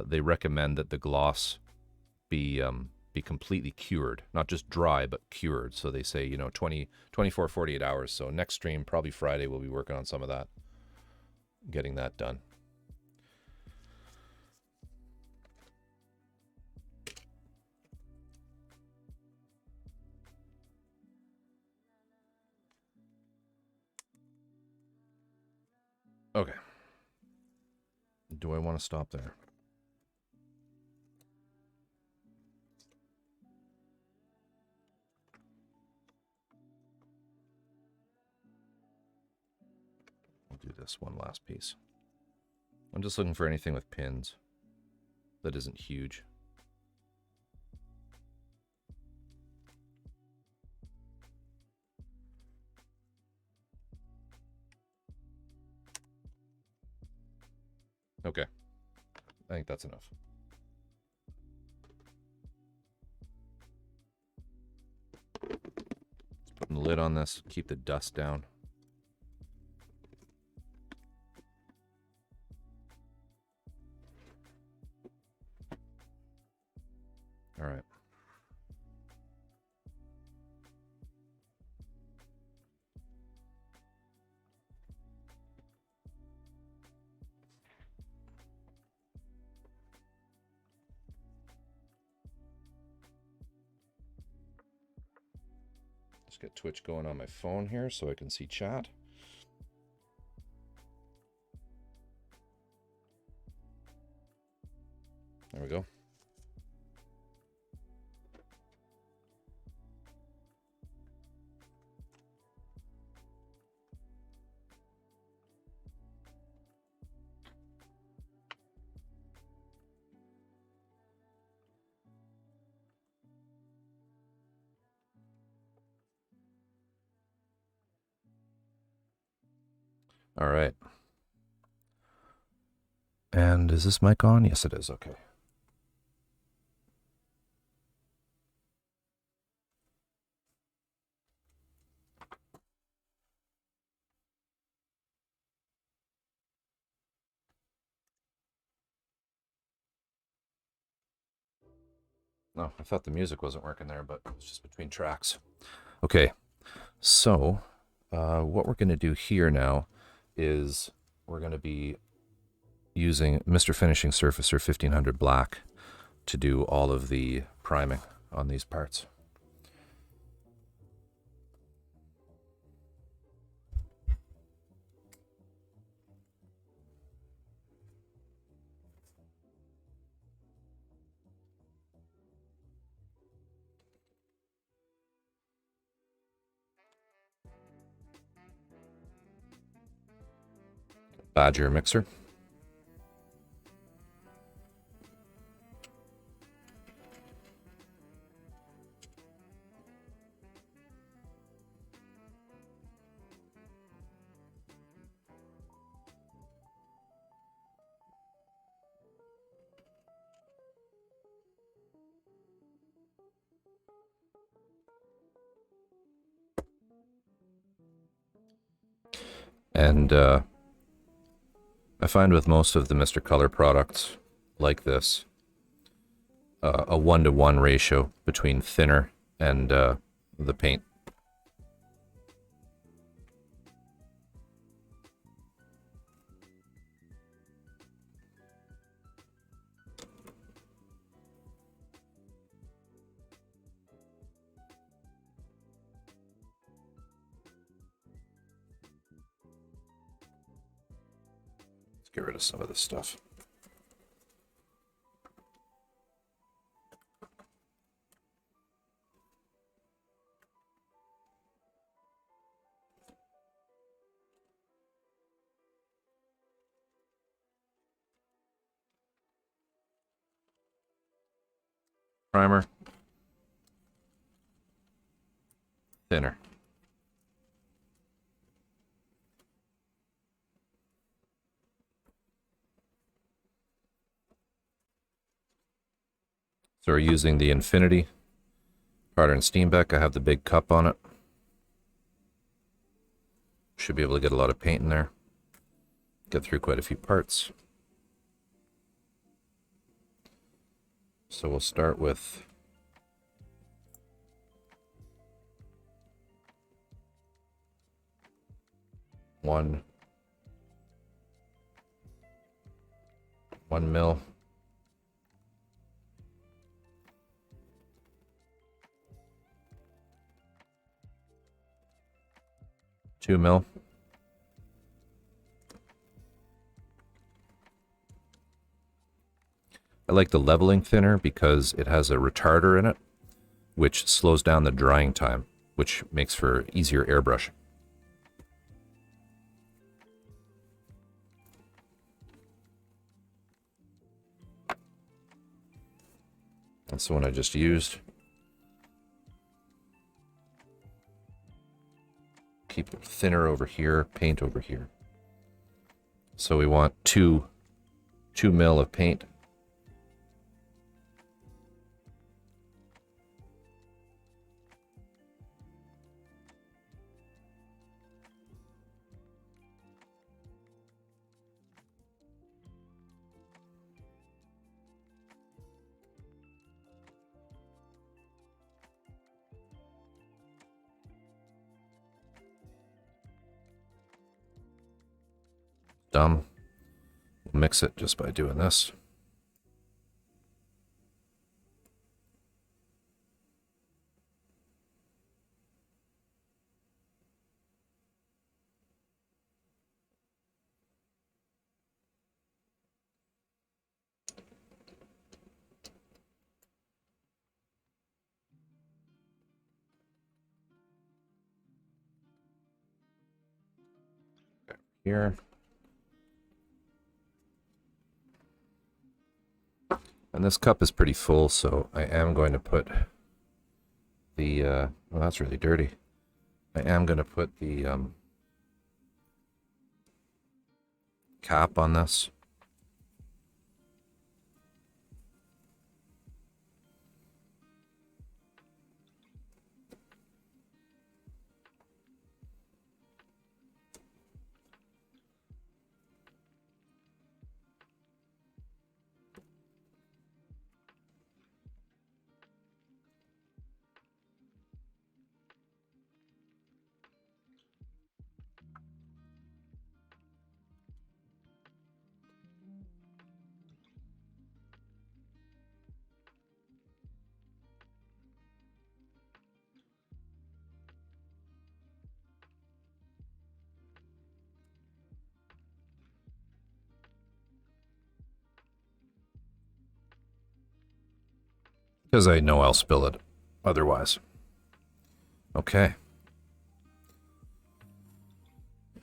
they recommend that the gloss be completely cured, not just dry, but cured. So they say, 24, 48 hours. So next stream, probably Friday, we'll be working on some of that, getting that done. Okay. Do I want to stop there? I'll do this one last piece. I'm just looking for anything with pins that isn't huge. Okay. I think that's enough. Just putting the lid on this, keep the dust down. All right. Just get Twitch going on my phone here so I can see chat. There we go. All right. And is this mic on? Yes, it is. Okay. No, I thought the music wasn't working there, but it was just between tracks. Okay, so what we're going to do here now is we're going to be using Mr. Finishing Surfacer 1500 Black to do all of the priming on these parts. Badger mixer. And I find with most of the Mr. Color products like this, a 1-to-1 ratio between thinner and the paint. Let's get rid of some of this stuff. Primer. Thinner. So we're using the Infinity Pattern Steenbeck. I have the big cup on it. Should be able to get a lot of paint in there. Get through quite a few parts. So we'll start with one mil. 2 mil. I like the leveling thinner because it has a retarder in it, which slows down the drying time, which makes for easier airbrushing. That's the one I just used. Keep it thinner over here, paint over here. So we want 2 mil of paint. Dumb. We'll mix it just by doing this. Here. And this cup is pretty full, so I am going to put the, well, that's really dirty. I am going to put the cap on this. Because I know I'll spill it otherwise. Okay.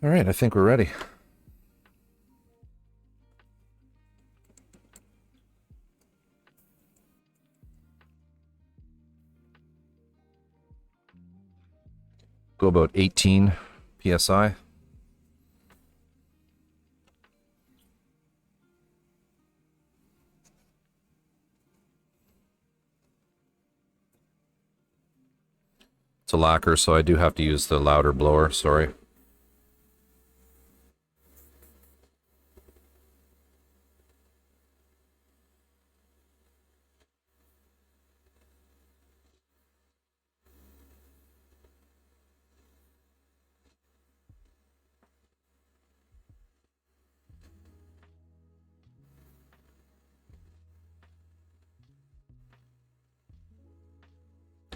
All right, I think we're ready. Go about 18 psi. It's a lacquer, so I do have to use the louder blower, sorry.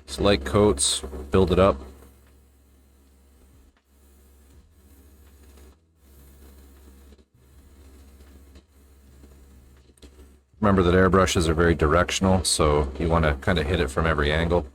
It's light coats, build it up. Remember that airbrushes are very directional, so you want to kind of hit it from every angle.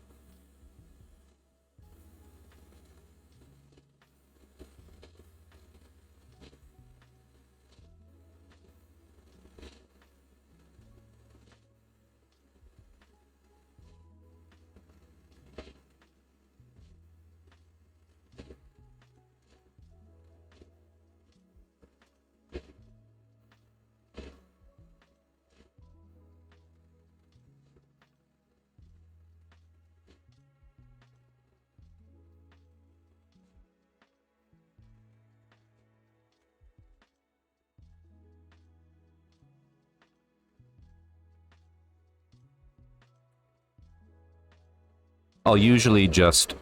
I'll usually just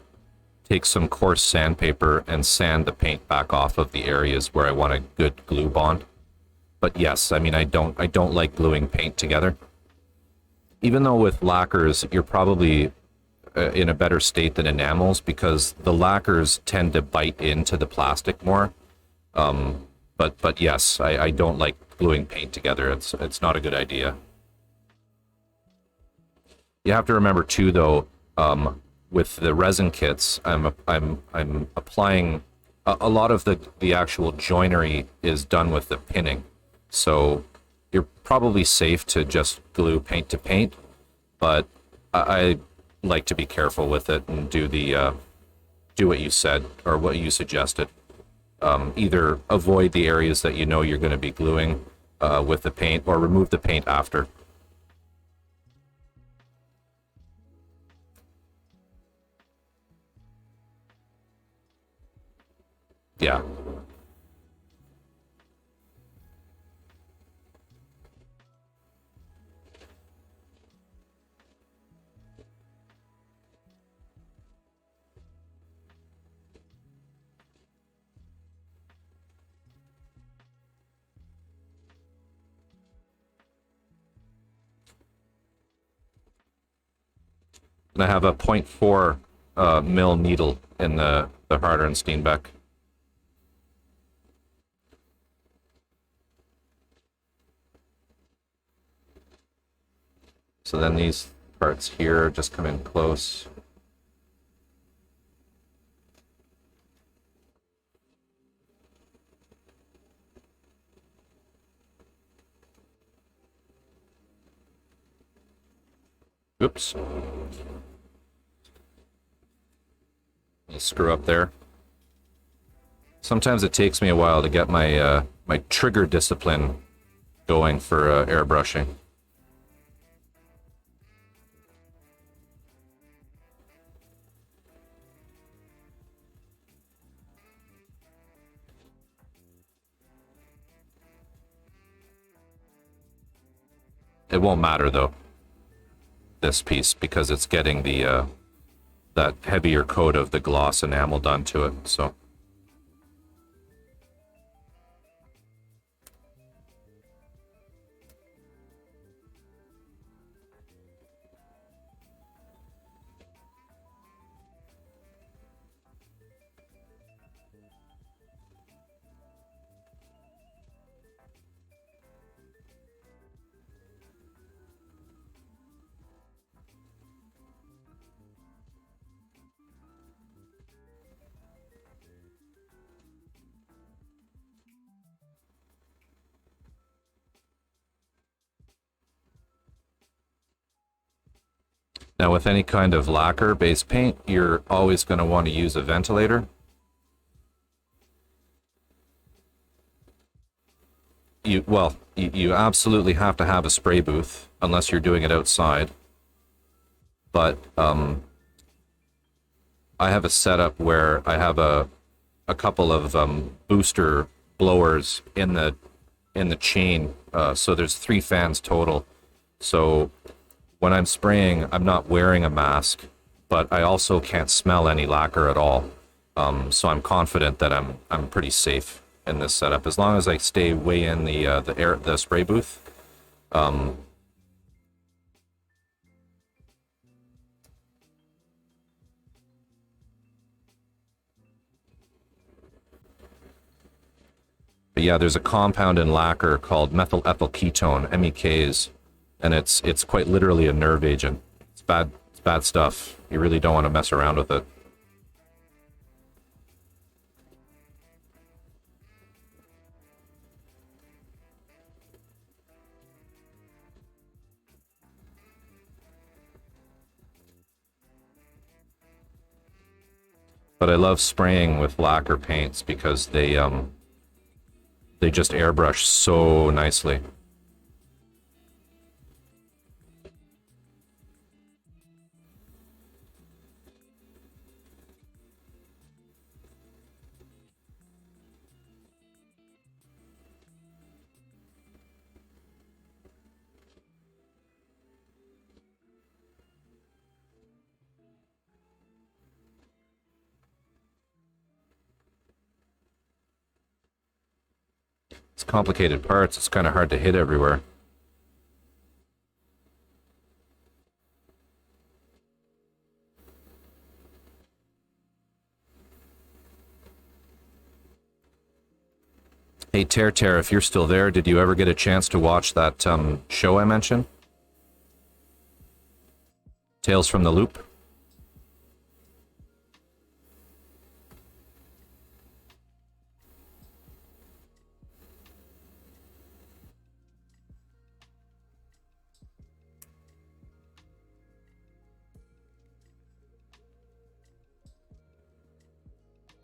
take some coarse sandpaper and sand the paint back off of the areas where I want a good glue bond. But yes, I mean I don't like gluing paint together. Even though with lacquers you're probably in a better state than enamels because the lacquers tend to bite into the plastic more. But yes, I don't like gluing paint together. It's not a good idea. You have to remember too, though, with the resin kits, I'm applying a lot of the actual joinery is done with the pinning, so you're probably safe to just glue paint to paint. But I like to be careful with it and do what you said or what you suggested. Either avoid the areas that you know you're going to be gluing with the paint, or remove the paint after. Yeah. And I have a .4 mil needle in the Harder and Steenbeck. So then these parts here just come in close. Oops. Screw up there. Sometimes it takes me a while to get my my trigger discipline going for airbrushing. It won't matter though, this piece, because it's getting the that heavier coat of the gloss enamel done to it, so. Now with any kind of lacquer-based paint, you're always going to want to use a ventilator. You absolutely have to have a spray booth unless you're doing it outside. But I have a setup where I have a couple of booster blowers in the chain, so there's 3 fans total. So when I'm spraying, I'm not wearing a mask, but I also can't smell any lacquer at all. So I'm confident that I'm pretty safe in this setup as long as I stay way in the spray booth. But yeah, there's a compound in lacquer called methyl ethyl ketone, MEKs, and it's quite literally a nerve agent. It's bad stuff. You really don't want to mess around with it. But I love spraying with lacquer paints because they just airbrush so nicely. It's complicated parts. It's kind of hard to hit everywhere. Hey, Tear, if you're still there, did you ever get a chance to watch that show I mentioned? Tales from the Loop?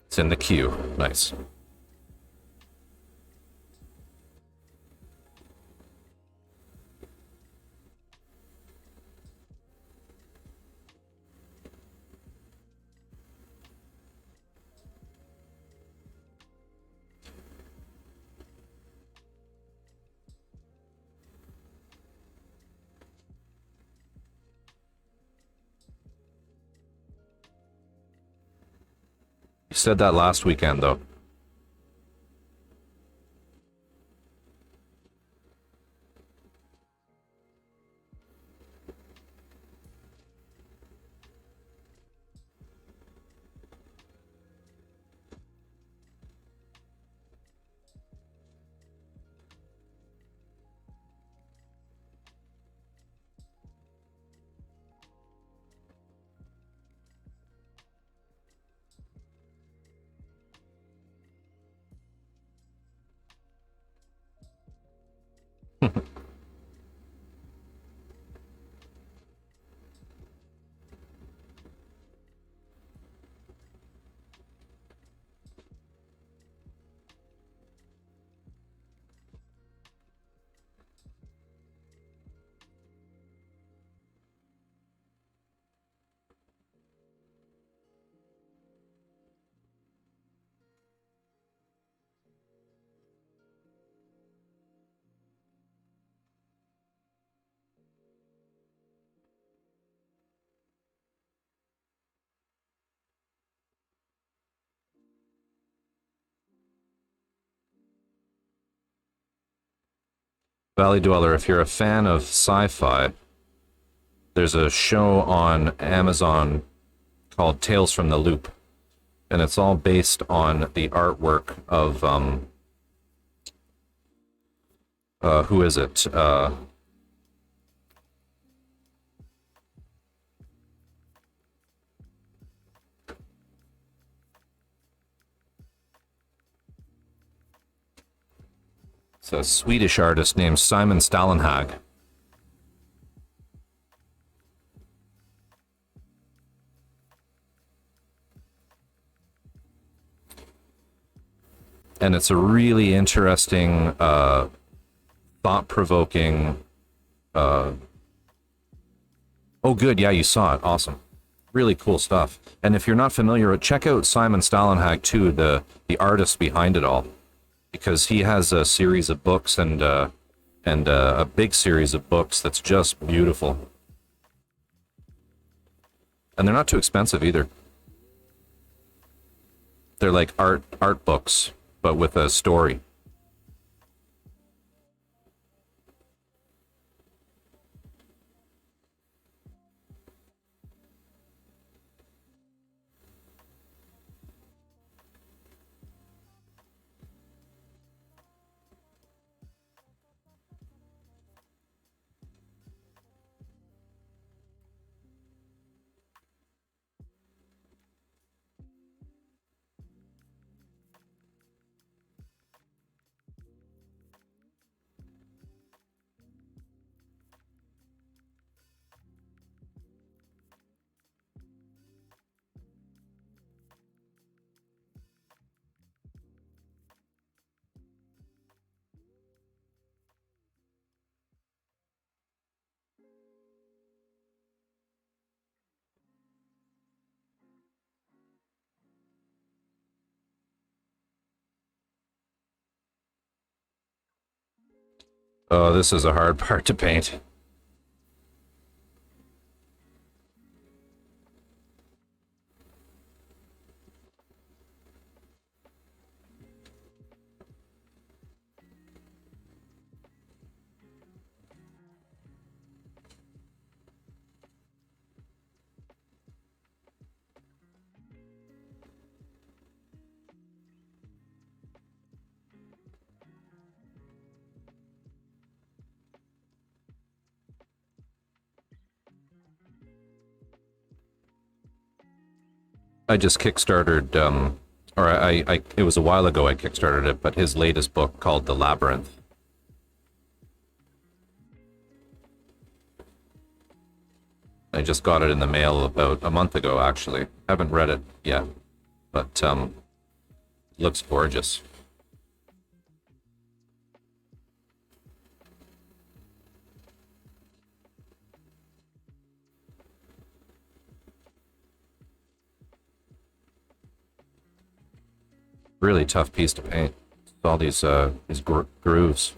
It's in the queue. Nice. You said that last weekend, though. Valley Dweller, if you're a fan of sci-fi, there's a show on Amazon called Tales from the Loop, and it's all based on the artwork of who is it? It's a Swedish artist named Simon Stallenhag. And it's a really interesting, thought-provoking... Oh, good, yeah, you saw it. Awesome. Really cool stuff. And if you're not familiar, check out Simon Stallenhag, too, the artist behind it all. Because he has a series of books and a big series of books that's just beautiful. And they're not too expensive either. They're like art books, but with a story. Oh, this is a hard part to paint. I just kickstarted, or it was a while ago I kickstarted it, but his latest book called The Labyrinth. I just got it in the mail about a month ago, actually. Haven't read it yet, but looks gorgeous. Really tough piece to paint. All these grooves.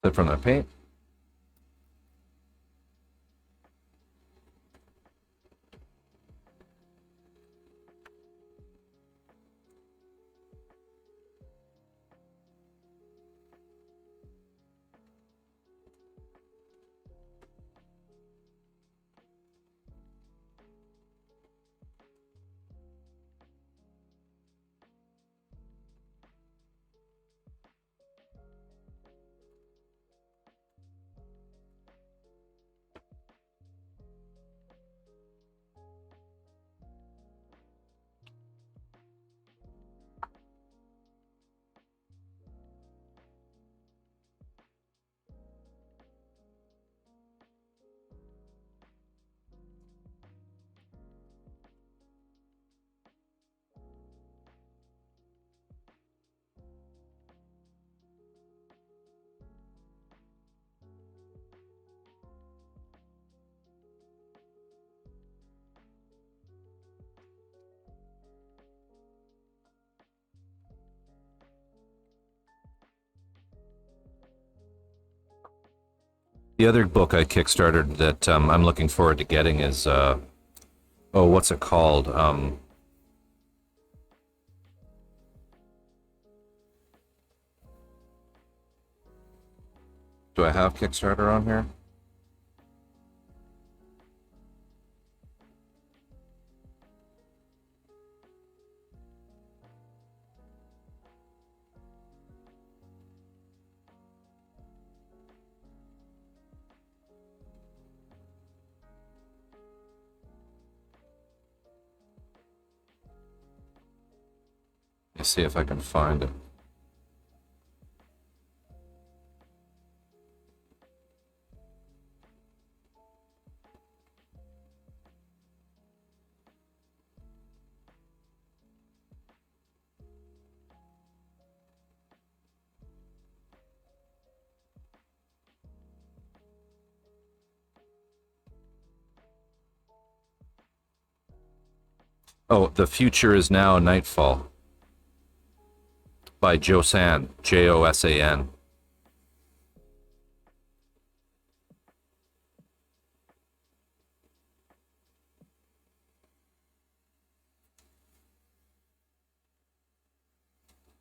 Is it from the paint? The other book I kickstarted that I'm looking forward to getting is what's it called? Do I have Kickstarter on here? Let's see if I can find it. Oh, The Future is Now Nightfall by Josan, Josan.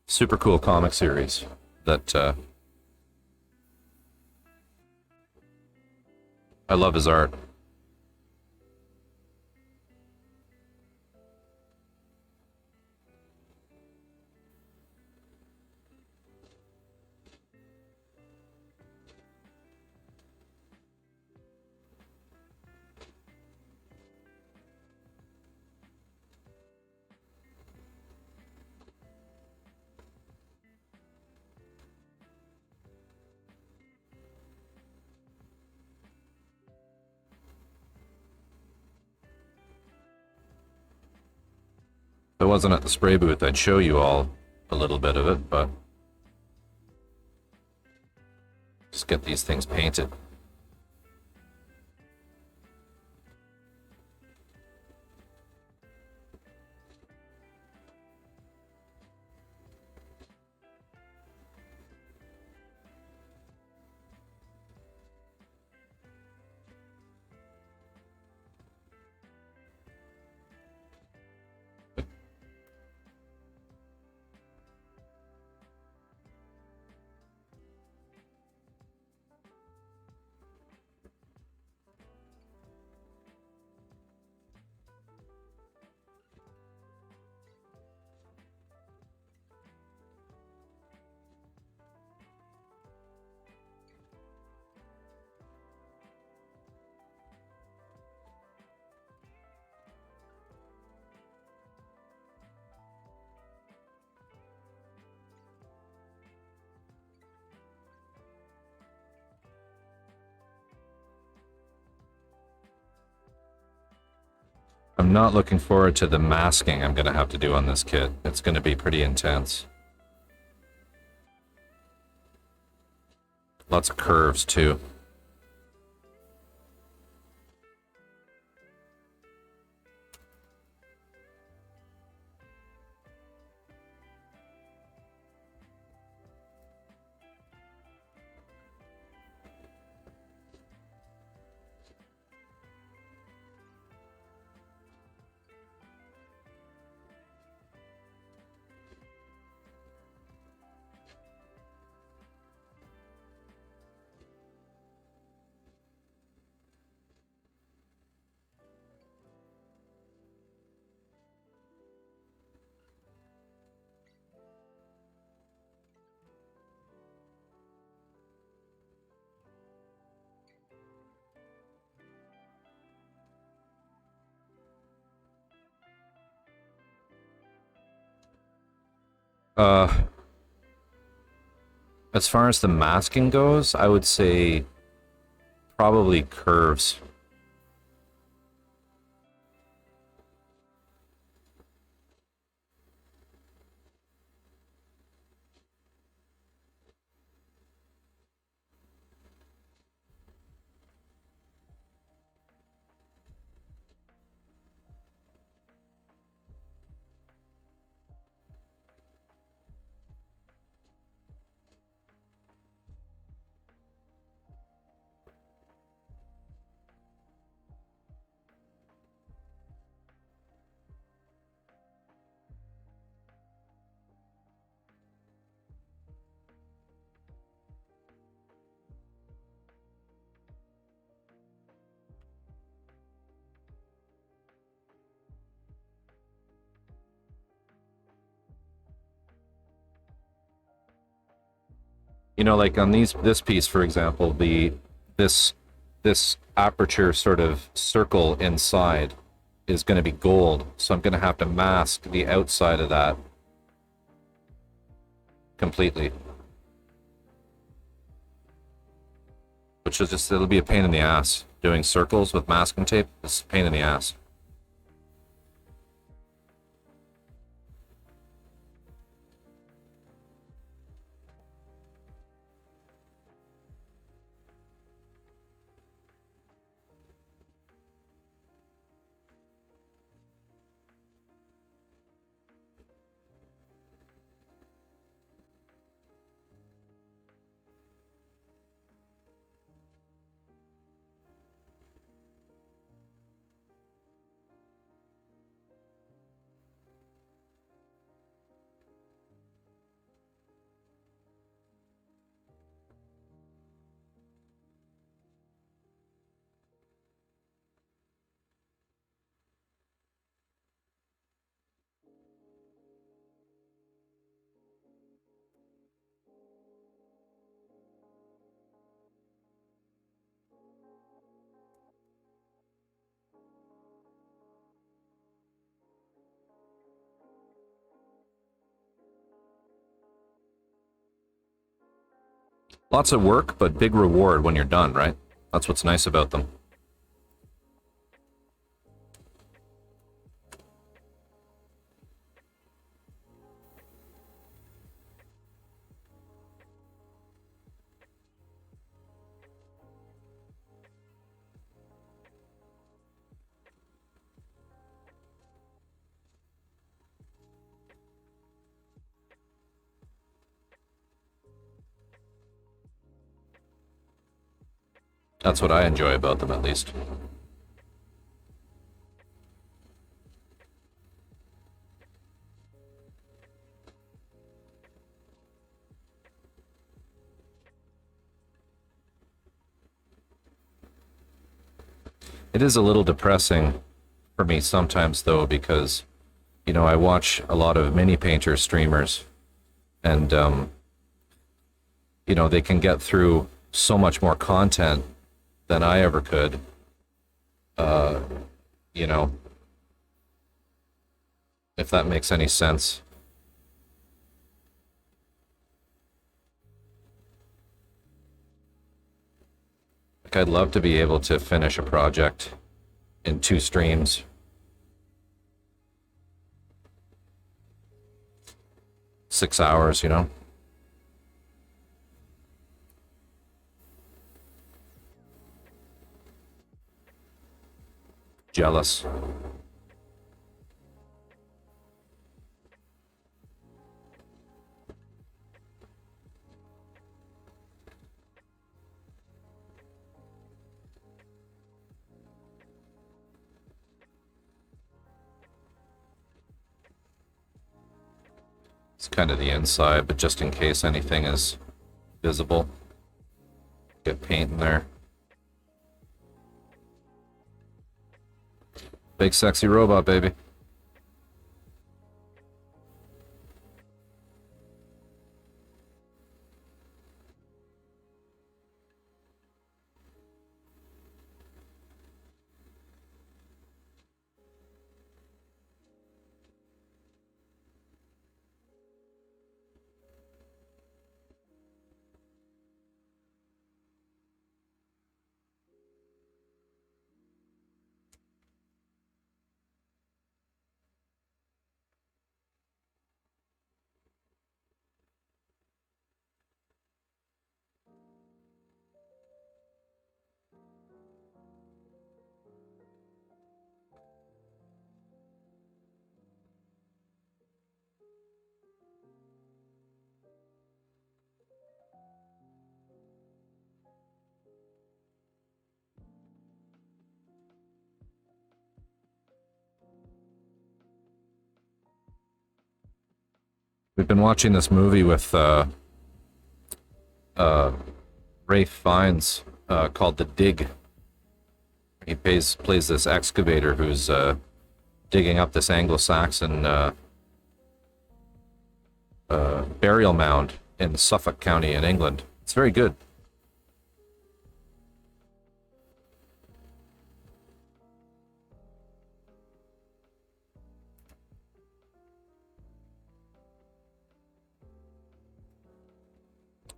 Super cool comic series that I love his art. I wasn't at the spray booth, I'd show you all a little bit of it, but just get these things painted. I'm not looking forward to the masking I'm going to have to do on this kit. It's going to be pretty intense. Lots of curves, too. As far as the masking goes, I would say probably curves. You know, like on this piece, for example, this aperture sort of circle inside is going to be gold, so I'm going to have to mask the outside of that completely, which is just, it'll be a pain in the ass. Doing circles with masking tape, it's a pain in the ass. Lots of work, but big reward when you're done, right? That's what's nice about them. That's what I enjoy about them, at least. It is a little depressing for me sometimes, though, because, you know, I watch a lot of mini painter streamers, and, you know, they can get through so much more content than I ever could. Uh, you know, if that makes any sense. Like, I'd love to be able to finish a project in 2 streams. Six hours, you know? Jealous. It's kind of the inside, but just in case anything is visible, get paint in there. Big sexy robot, baby. We've been watching this movie with Rafe Fiennes called The Dig. He plays this excavator who's digging up this Anglo-Saxon burial mound in Suffolk County in England. It's very good.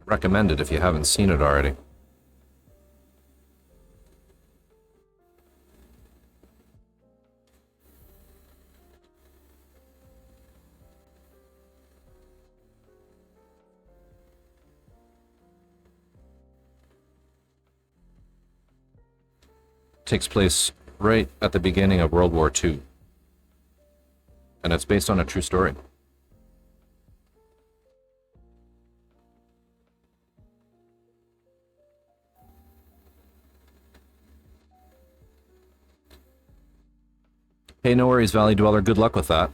Recommend it if you haven't seen it already. Takes place right at the beginning of World War II. And it's based on a true story. Hey, no worries, Valley Dweller. Good luck with that.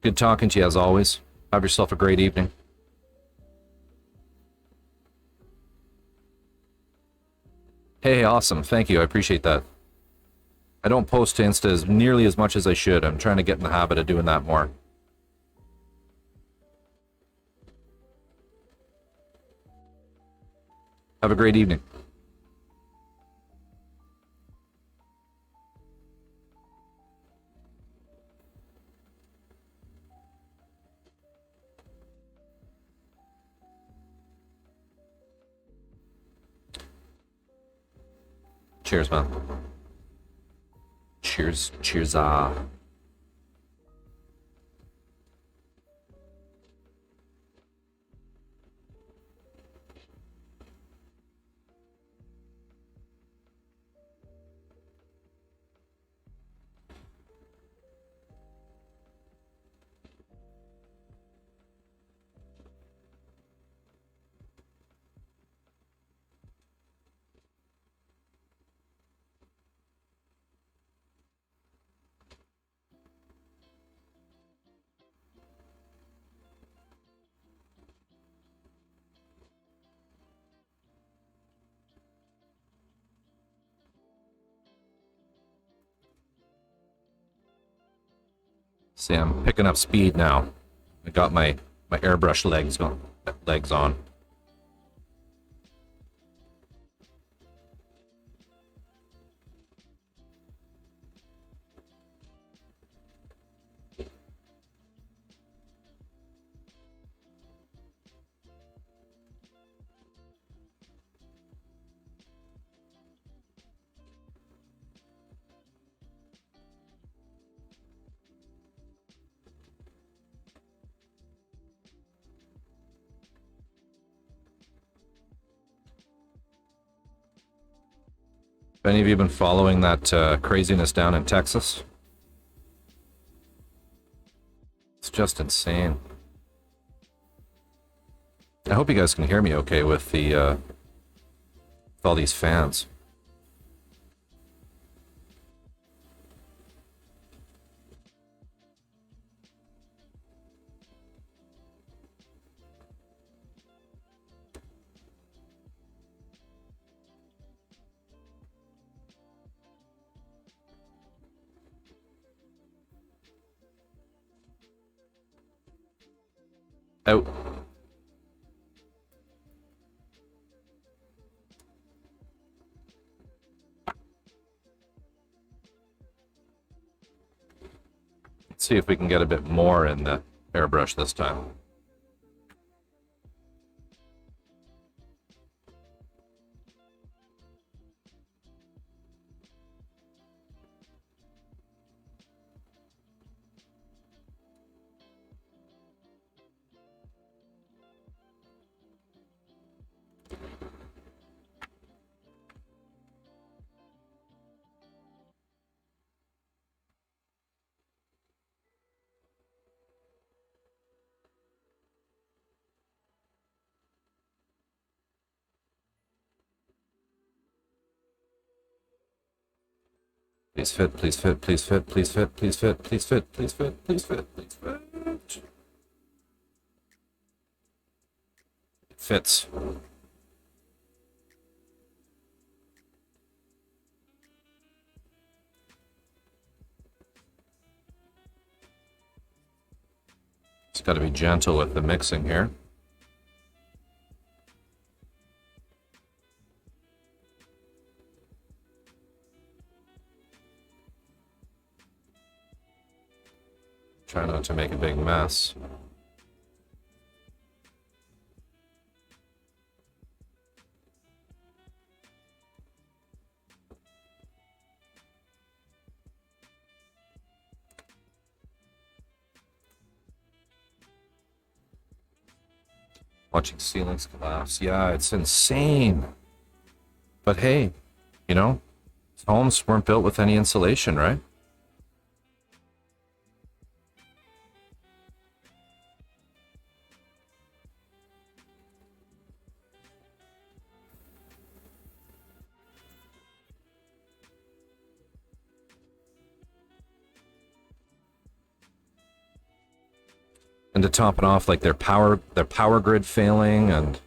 Good talking to you as always. Have yourself a great evening. Hey, awesome. Thank you. I appreciate that. I don't post to Insta as nearly as much as I should. I'm trying to get in the habit of doing that more. Have a great evening. Cheers, man. Cheers. Cheers. See, I'm picking up speed now. I got my airbrush legs on. Have any of you been following that craziness down in Texas? It's just insane. I hope you guys can hear me okay with with all these fans. Out. Let's see if we can get a bit more in the airbrush this time. Please fit, please fit, please fit, please fit, please fit, please fit, please fit, please fit, please fit. It fits. Just got to be gentle with the mixing here. Try not to make a big mess. Watching ceilings collapse. Yeah, it's insane. But hey, you know, homes weren't built with any insulation, right? And to top it off, like their power grid failing, and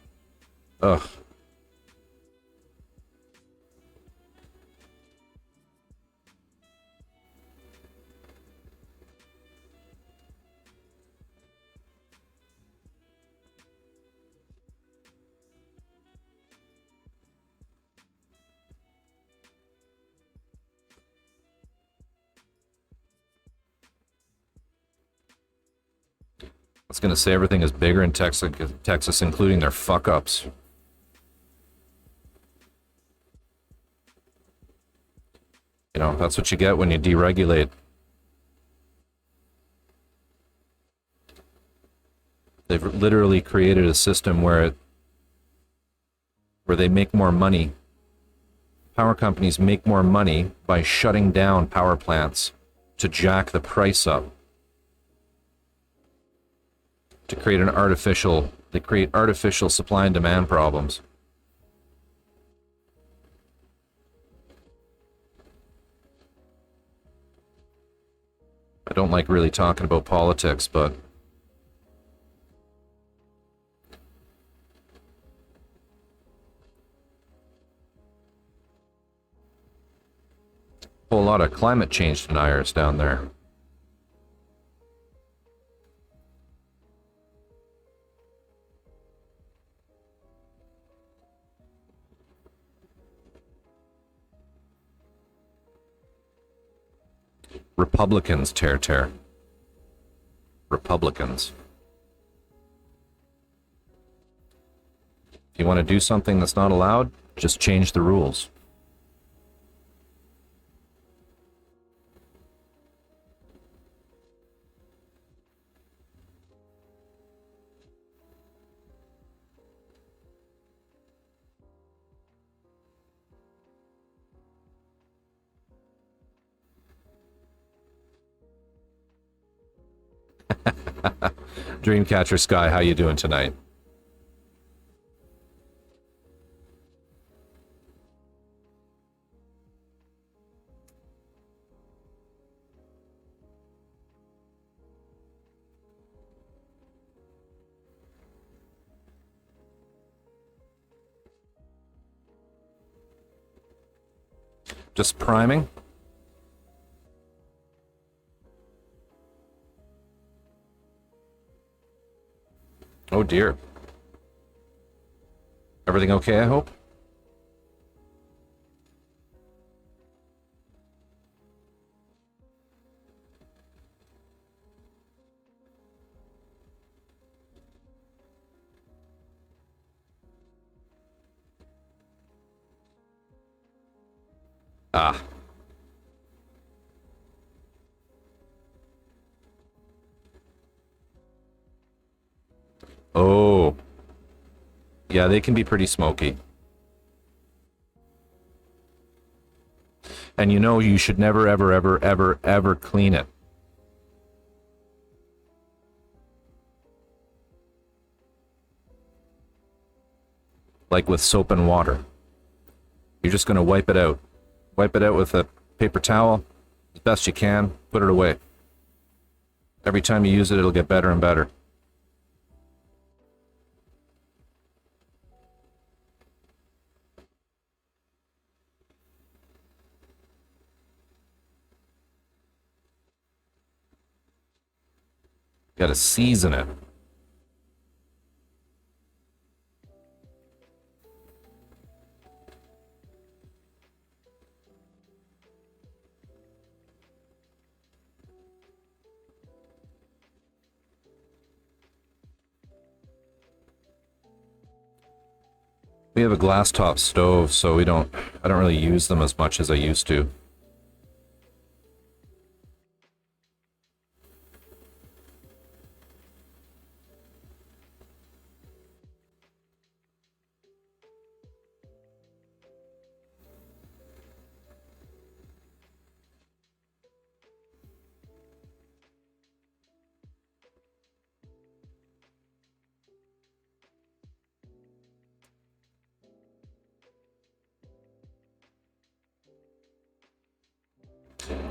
ugh. I was gonna say everything is bigger in Texas, including their fuck ups. You know, that's what you get when you deregulate. They've literally created a system where they make more money. Power companies make more money by shutting down power plants to jack the price up. To create they create artificial supply and demand problems. I don't like really talking about politics, but a whole lot of climate change deniers down there. Republicans, tear. Republicans. If you want to do something that's not allowed, just change the rules. Dreamcatcher Sky, how you doing tonight? Just priming. Oh dear. Everything okay, I hope? Ah. Oh. Yeah, they can be pretty smoky. And you know you should never, ever clean it. Like with soap and water. You're just going to wipe it out. Wipe it out with a paper towel as best you can. Put it away. Every time you use it, it'll get better and better. Got to season it. We have a glass top stove, so I don't really use them as much as I used to.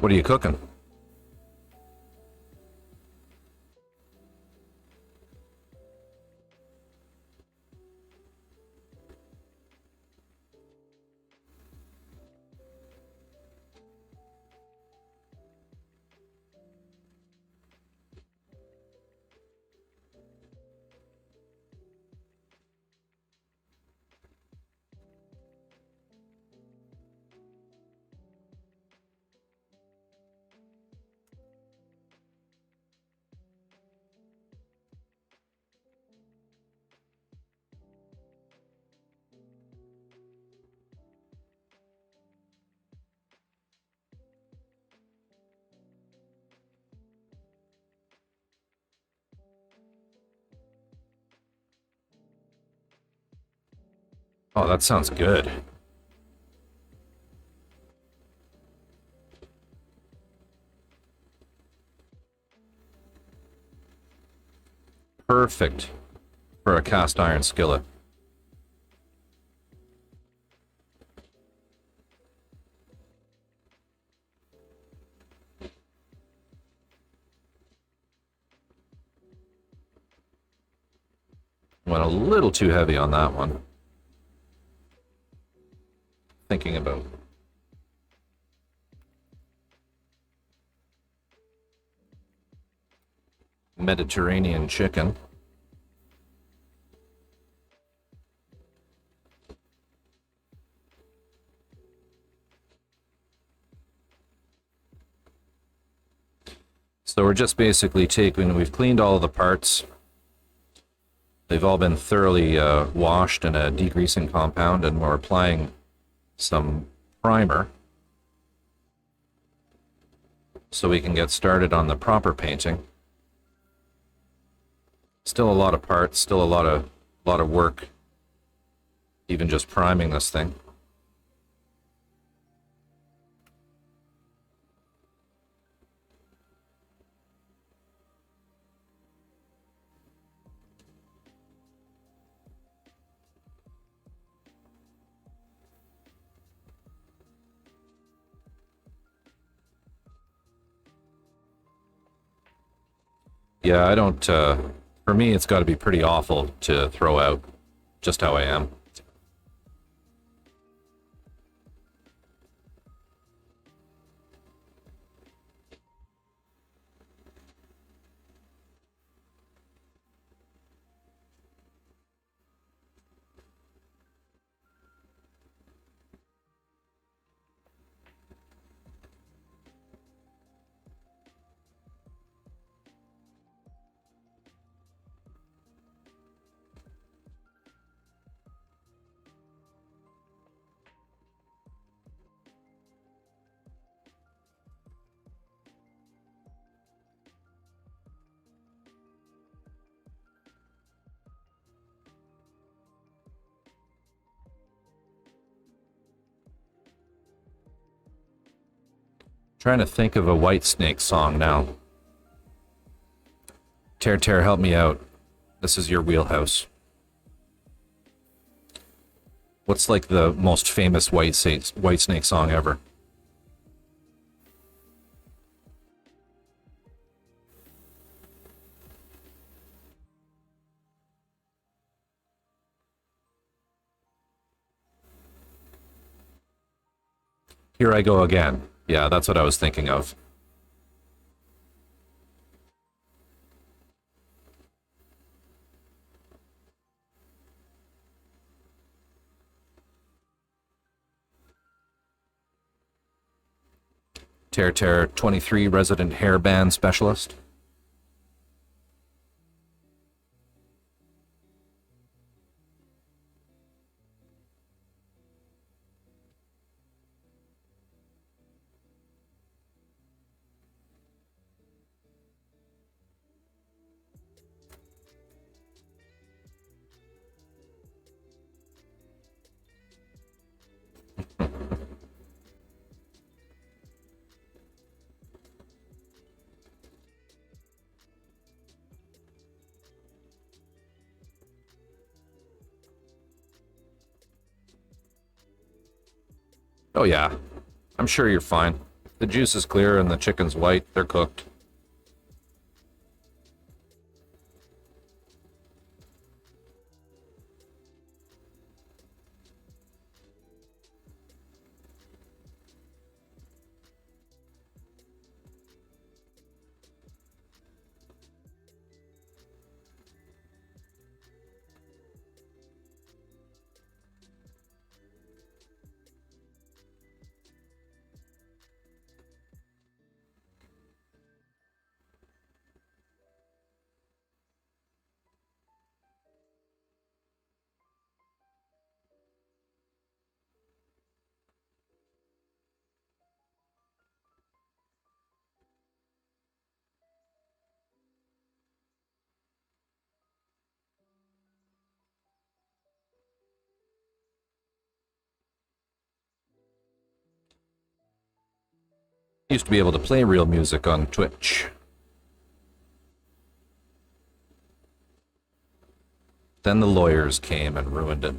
What are you cooking? Oh, that sounds good. Perfect for a cast iron skillet. Went a little too heavy on that one. Thinking about Mediterranean chicken. So we're just basically we've cleaned all of the parts. They've all been thoroughly washed in a degreasing compound, and we're applying some primer so we can get started on the proper painting. Still a lot of parts, still a lot of work, even just priming this thing. Yeah, I don't, for me, it's got to be pretty awful to throw out just how I am. Trying to think of a Whitesnake song now. Tear Tear, help me out. This is your wheelhouse. What's like the most famous Whitesnake song ever? Here I Go Again. Yeah, that's what I was thinking of. Tear Tear 23 resident hair band specialist. Oh yeah, I'm sure you're fine. The juice is clear and the chicken's white, they're cooked. Used to be able to play real music on Twitch. Then the lawyers came and ruined it.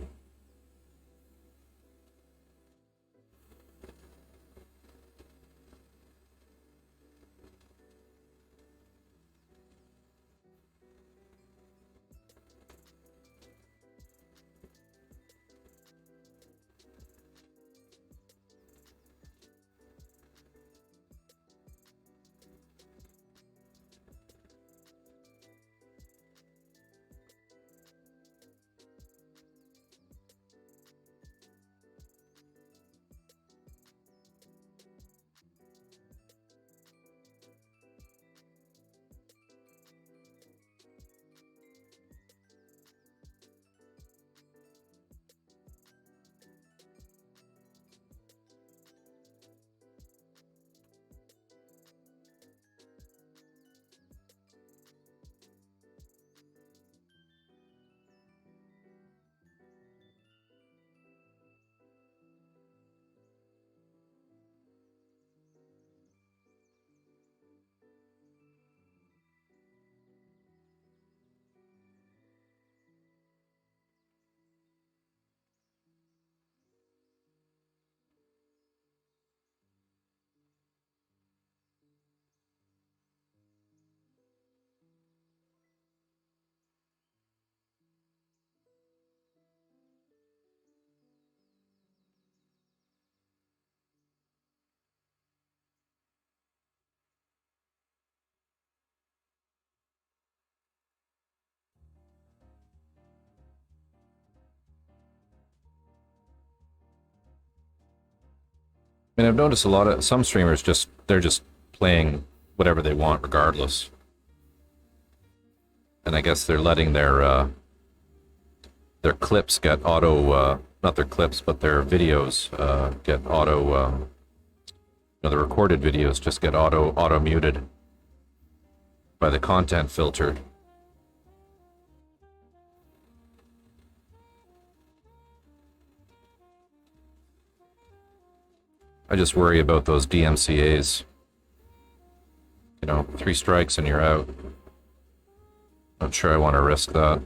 I mean, I've noticed a lot of some streamers they're just playing whatever they want regardless. And I guess they're letting their clips get auto not their clips but their videos get auto the recorded videos just get auto muted by the content filter. I just worry about those DMCA's. 3 strikes and you're out. Not sure I want to risk that.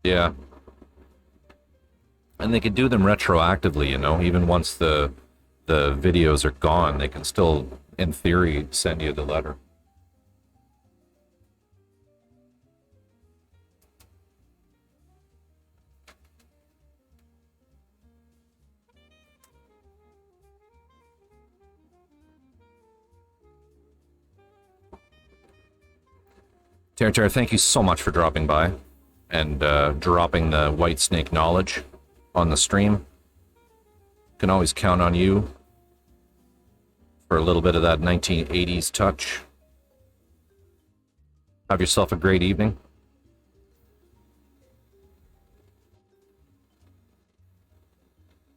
Yeah. And they can do them retroactively, even once the videos are gone, they can still, in theory, send you the letter. Tara, thank you so much for dropping by and dropping the white snake knowledge on the stream. Can always count on you for a little bit of that 1980s touch. Have yourself a great evening.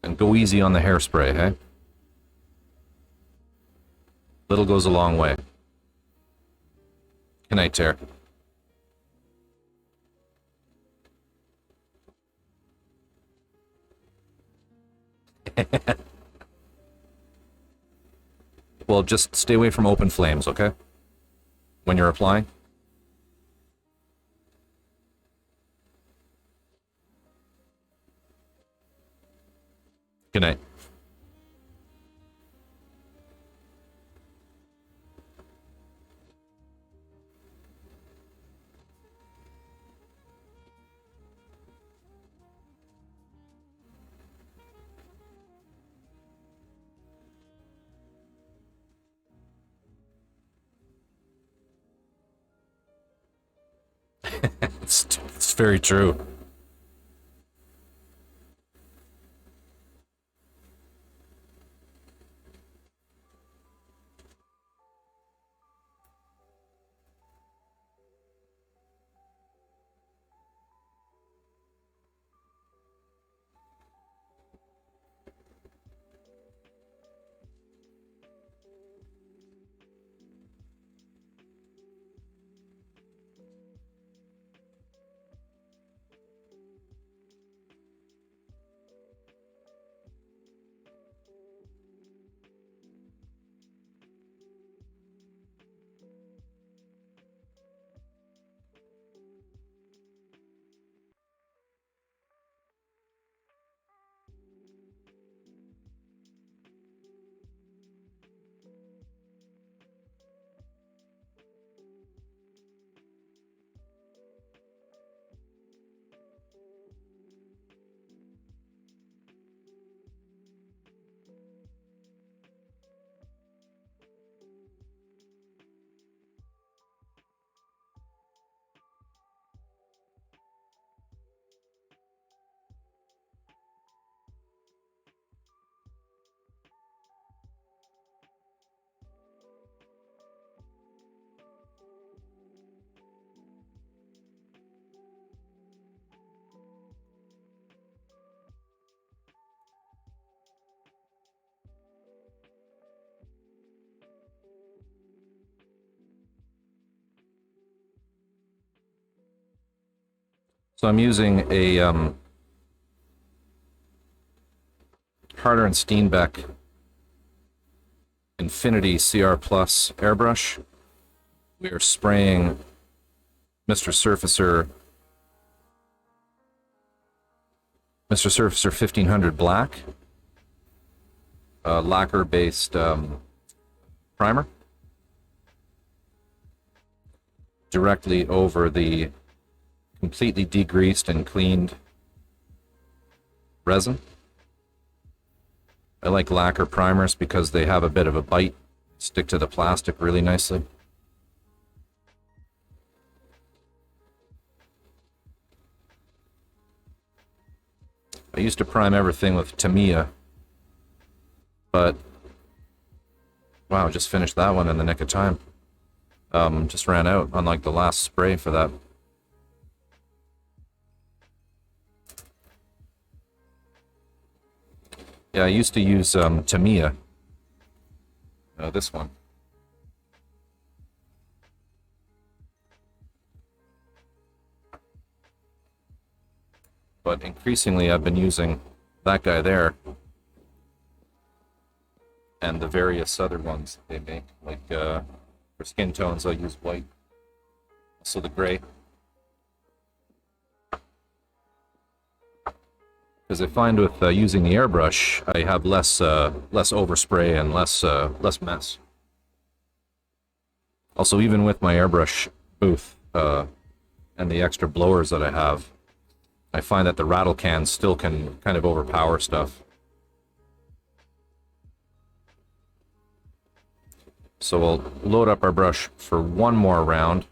And go easy on the hairspray, hey? Little goes a long way. Good night, Tara. Well, just stay away from open flames, okay? When you're applying. Good night. It's very true. So I'm using a Harder and Steenbeck Infinity CR Plus airbrush. We are spraying Mr. Surfacer 1500 black, lacquer-based primer, directly over the completely degreased and cleaned resin. I like lacquer primers because they have a bit of a bite, stick to the plastic really nicely. I used to prime everything with Tamiya, but wow, just finished that one in the nick of time. Just ran out on like the last spray for that. Yeah, I used to use Tamiya. This one. But increasingly I've been using that guy there and the various other ones they make. Like for skin tones I'll use white, also the gray. Because I find with using the airbrush, I have less overspray and less mess. Also, even with my airbrush booth and the extra blowers that I have, I find that the rattle cans still can kind of overpower stuff. So we'll load up our brush for one more round.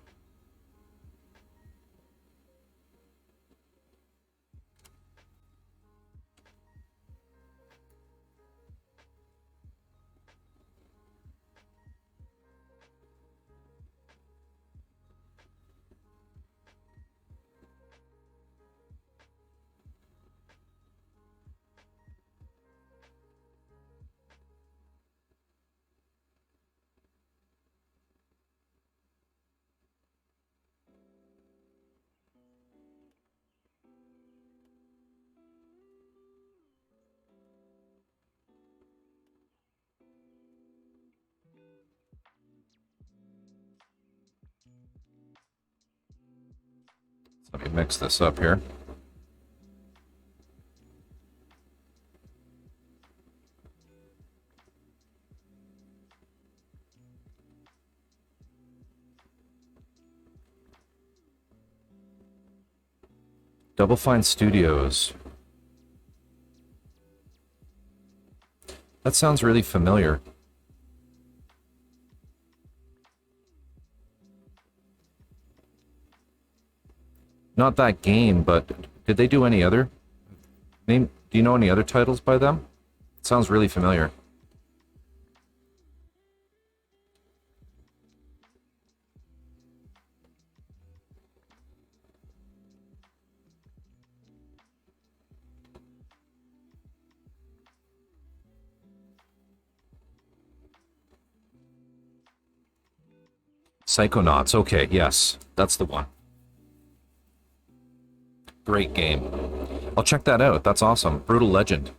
Let me mix this up here. Double Fine Studios. That sounds really familiar. Not that game, but did they do any other? Do you know any other titles by them? It sounds really familiar. Psychonauts, okay, yes, that's the one. Great game. I'll check that out, that's awesome. Brutal Legend.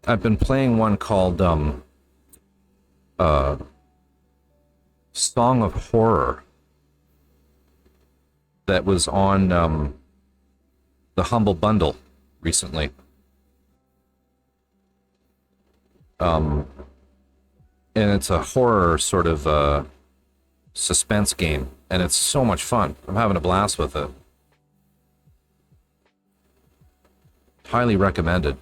I've been playing one called Song of Horror that was on the Humble Bundle recently. And it's a horror sort of suspense game, and it's so much fun. I'm having a blast with it. Highly recommended.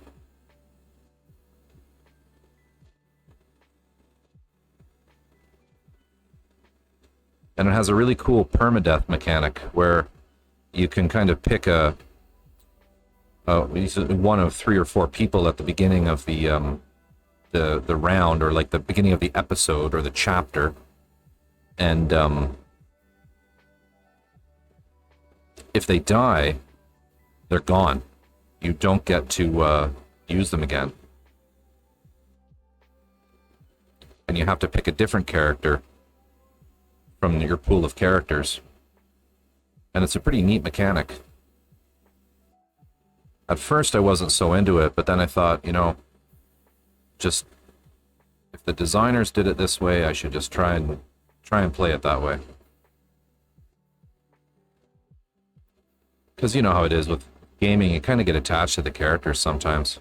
And it has a really cool permadeath mechanic where you can kind of pick one of 3 or 4 people at the beginning of the round, or like the beginning of the episode or the chapter, and if they die, they're gone. You don't get to use them again, and you have to pick a different character from your pool of characters. And it's a pretty neat mechanic. At first I wasn't so into it, but then I thought, you know, just if the designers did it this way, I should just try and play it that way. Because you know how it is with gaming, you kind of get attached to the characters sometimes.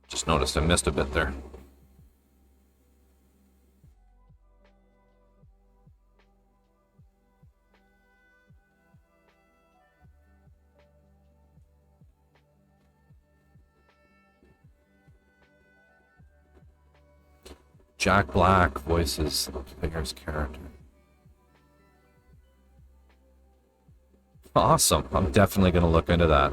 Just noticed I missed a bit there. Jack Black voices the player's character. Awesome. I'm definitely going to look into that.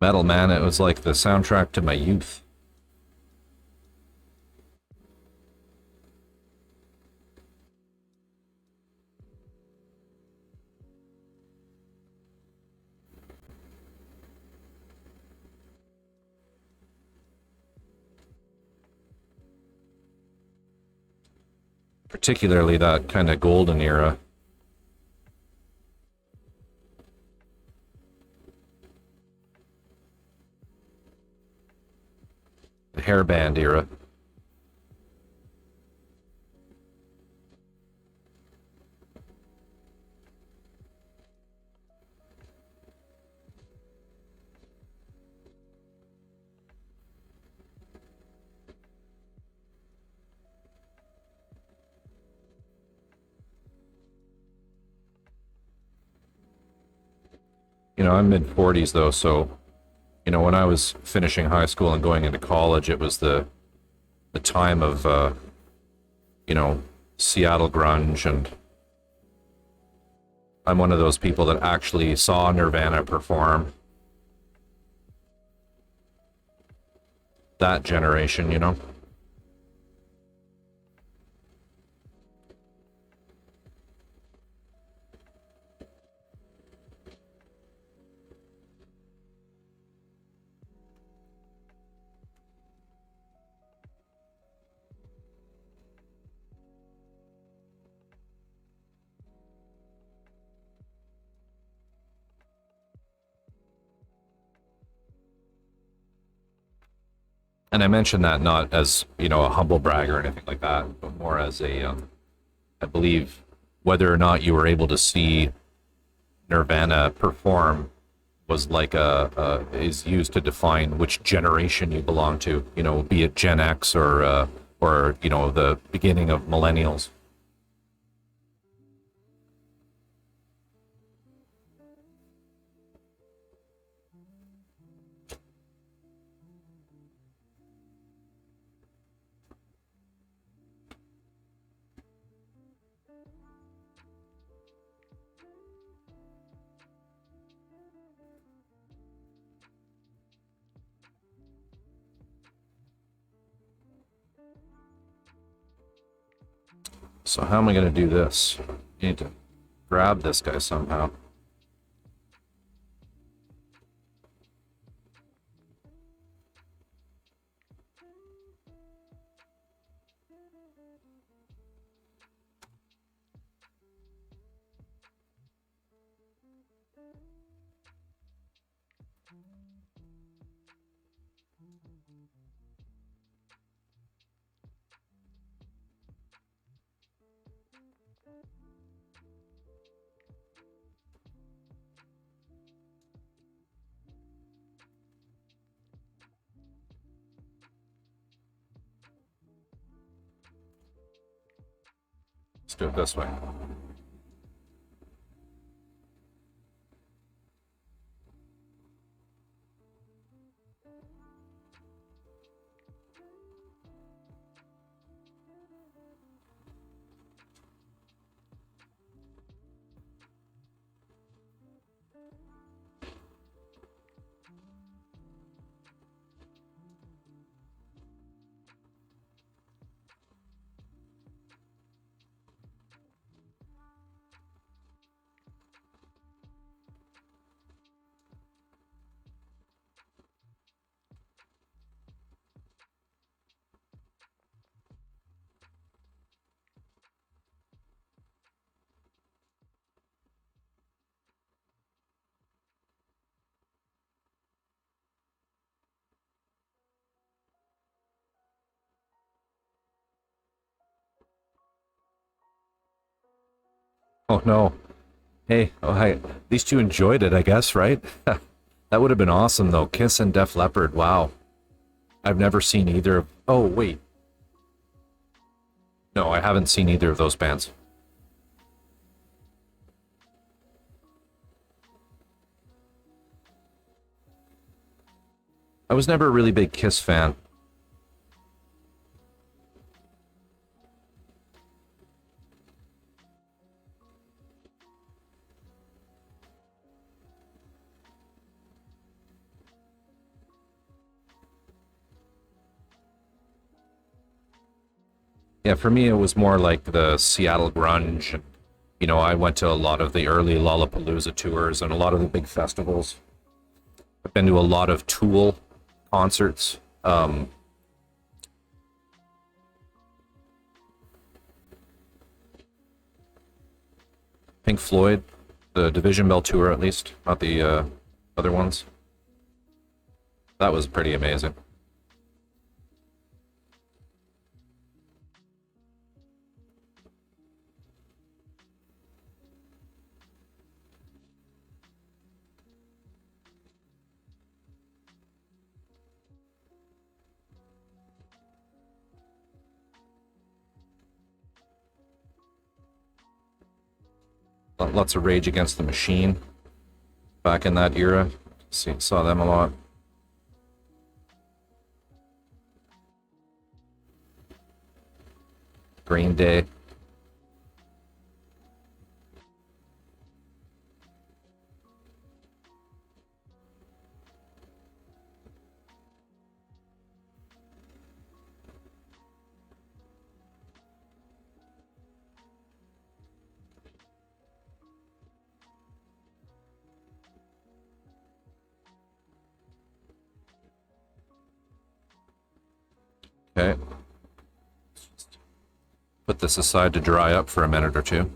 Metal Man, it was like the soundtrack to my youth. Particularly that kind of golden era. The hairband era. You know, I'm mid 40s though, so you know, when I was finishing high school and going into college, it was the time of you know, Seattle grunge, and I'm one of those people that actually saw Nirvana perform. That generation, you know. And I mention that not as, you know, a humble brag or anything like that, but more as a, I believe, whether or not you were able to see Nirvana perform was like is used to define which generation you belong to. You know, be it Gen X or you know, the beginning of millennials. So how am I going to do this? I need to grab this guy somehow. Let's do it this way. Oh no. Hey, oh hi. At least you enjoyed it, I guess, right? That would have been awesome though. Kiss and Def Leppard. Wow. I've never seen either of... Oh, wait. No, I haven't seen either of those bands. I was never a really big Kiss fan. Yeah, for me, it was more like the Seattle grunge. You know, I went to a lot of the early Lollapalooza tours and a lot of the big festivals. I've been to a lot of Tool concerts. Pink Floyd, the Division Bell tour at least, not the other ones. That was pretty amazing. Lots of Rage Against the Machine back in that era. Saw them a lot. Green Day. Okay. Put this aside to dry up for a minute or two.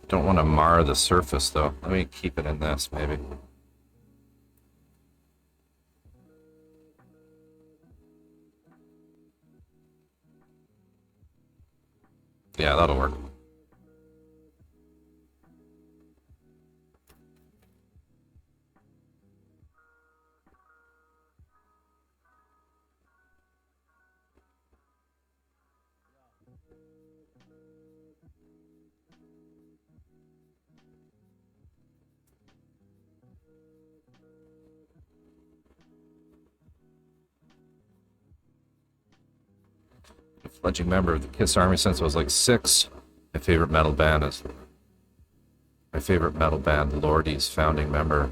Don't want to mar the surface though. Let me keep it in this maybe. Yeah, that'll work. Fledgling member of the Kiss Army since I was like 6. My favorite metal band, the Lordi's founding member.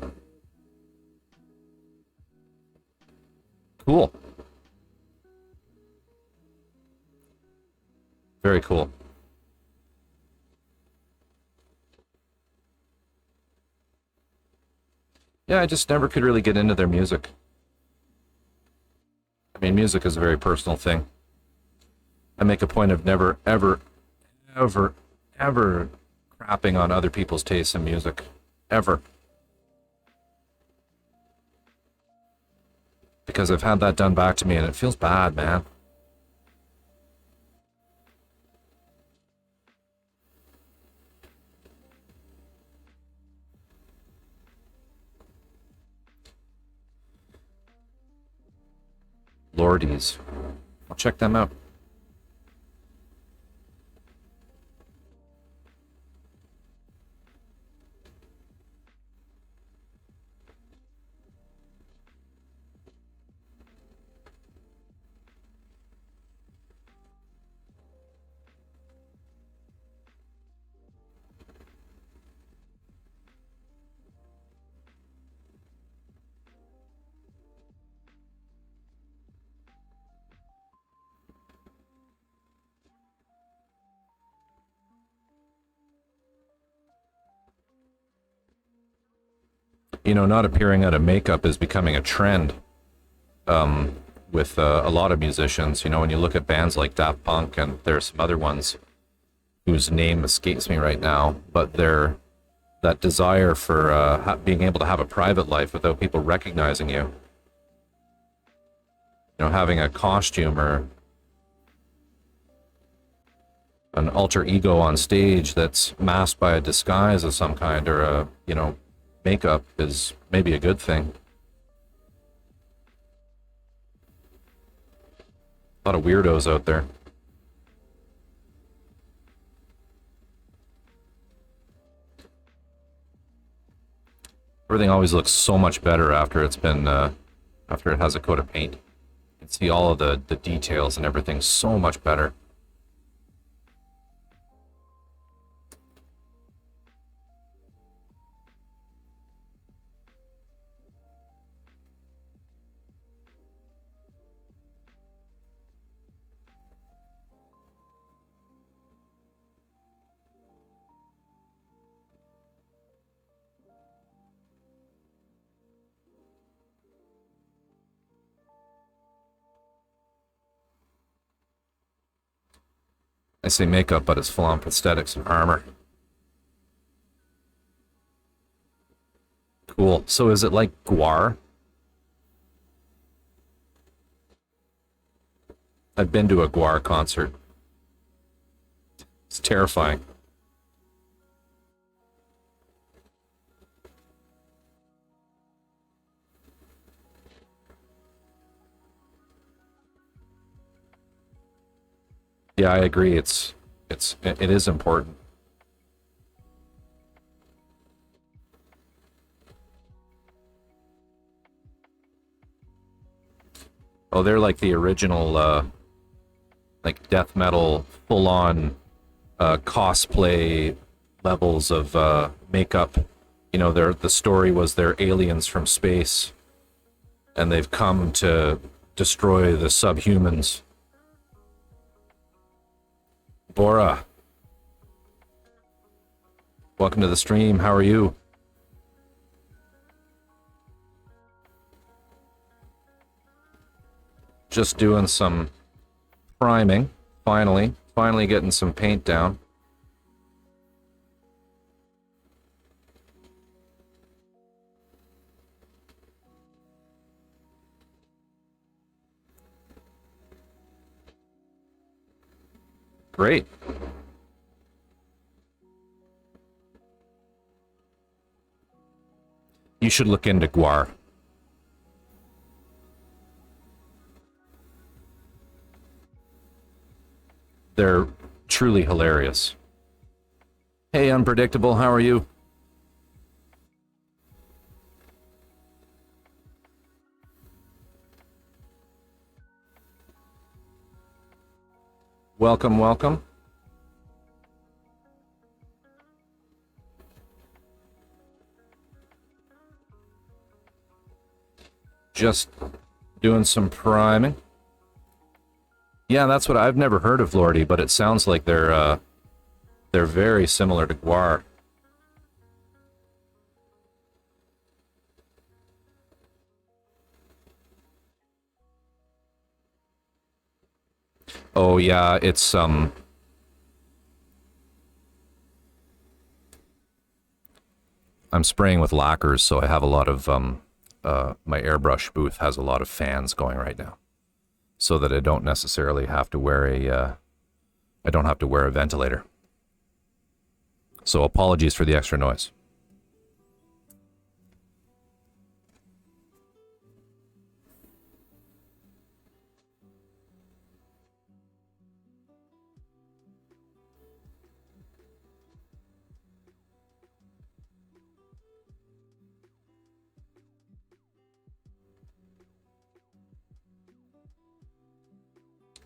Cool. Very cool. Yeah, I just never could really get into their music. I mean, music is a very personal thing. I make a point of never, ever, ever, ever crapping on other people's tastes in music. Ever. Because I've had that done back to me and it feels bad, man. Lordies. I'll check them out. You know, not appearing out of makeup is becoming a trend with a lot of musicians. You know, when you look at bands like Daft Punk, and there's some other ones whose name escapes me right now, but that desire for being able to have a private life without people recognizing you. You know, having a costume or an alter ego on stage that's masked by a disguise of some kind, or a, you know, makeup is maybe a good thing. A lot of weirdos out there. Everything always looks so much better after it's been after it has a coat of paint. You can see all of the details and everything so much better. I say makeup, but it's full-on prosthetics and armor. Cool. So is it like Guar? I've been to a Guar concert. It's terrifying. Yeah, I agree. It is important. Oh, they're like the original like death metal full on cosplay levels of makeup. You know, the story was they're aliens from space and they've come to destroy the subhumans. Bora, welcome to the stream. How are you? Just doing some priming. Finally getting some paint down. Great. You should look into Guar. They're truly hilarious. Hey, Unpredictable, how are you? Welcome, welcome. Just doing some priming. Yeah, that's what I've never heard of Lordy, but it sounds like they're very similar to Guar. Oh yeah, it's I'm spraying with lacquers, so I have a lot of my airbrush booth has a lot of fans going right now, so that I don't necessarily have to wear a ventilator. So apologies for the extra noise.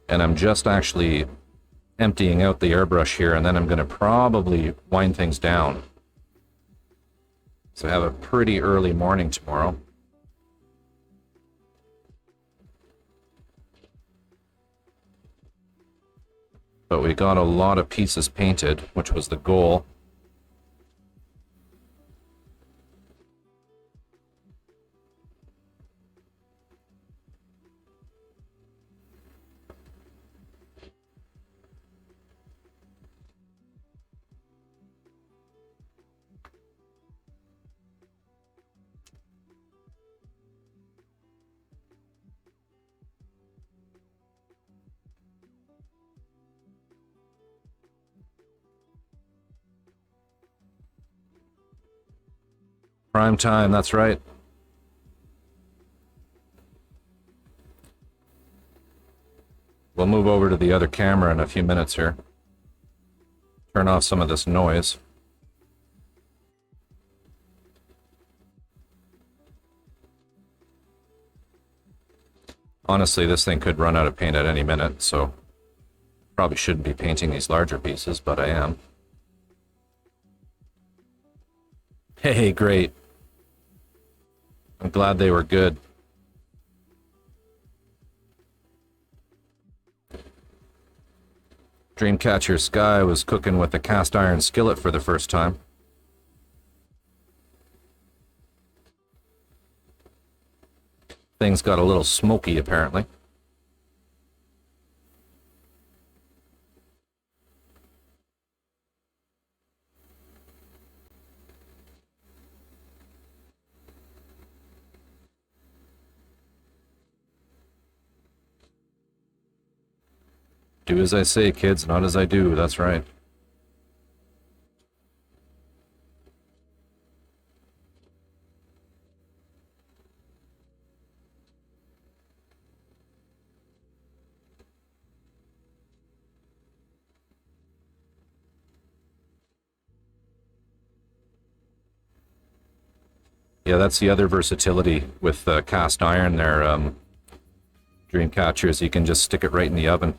And I'm just actually emptying out the airbrush here, and then I'm going to probably wind things down. So I have a pretty early morning tomorrow. But we got a lot of pieces painted, which was the goal. Prime time, that's right. We'll move over to the other camera in a few minutes here. Turn off some of this noise. Honestly, this thing could run out of paint at any minute, so probably shouldn't be painting these larger pieces, but I am. Hey, great. I'm glad they were good. Dreamcatcher Sky was cooking with a cast iron skillet for the first time. Things got a little smoky, apparently. Do as I say, kids, not as I do. That's right. Yeah, that's the other versatility with cast iron there, Dreamcatchers. You can just stick it right in the oven.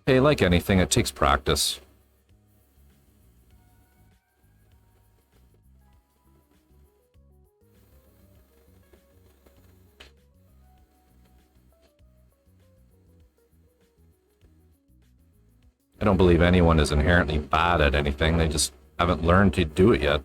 Hey, like anything, it takes practice. I don't believe anyone is inherently bad at anything. They just haven't learned to do it yet.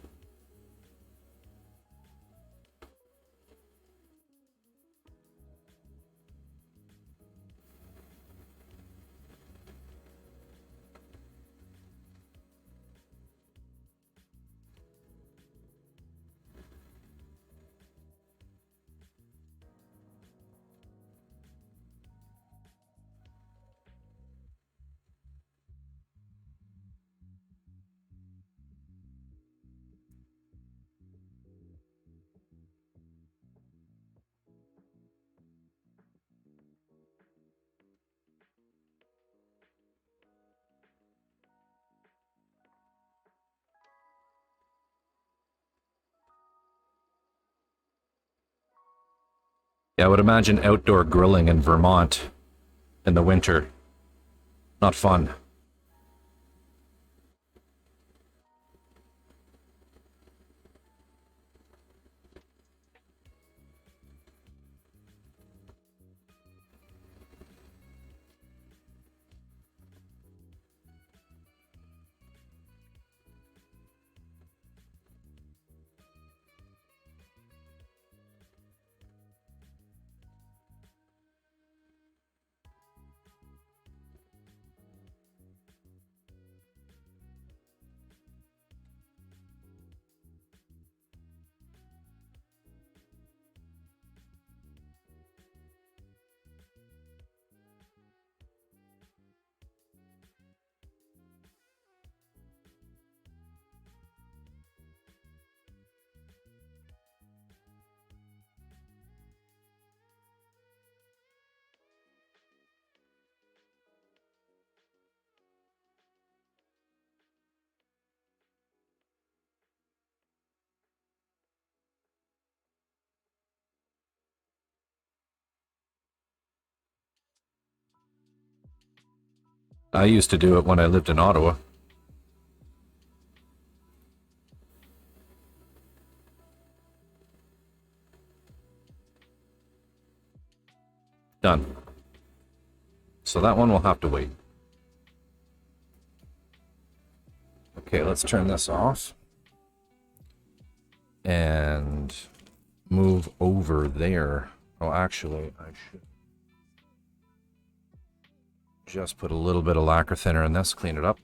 Yeah, I would imagine outdoor grilling in Vermont in the winter. Not fun. I used to do it when I lived in Ottawa. Done. So that one will have to wait. Okay, let's turn this off. And move over there. Oh, actually, I should just put a little bit of lacquer thinner in this, clean it up.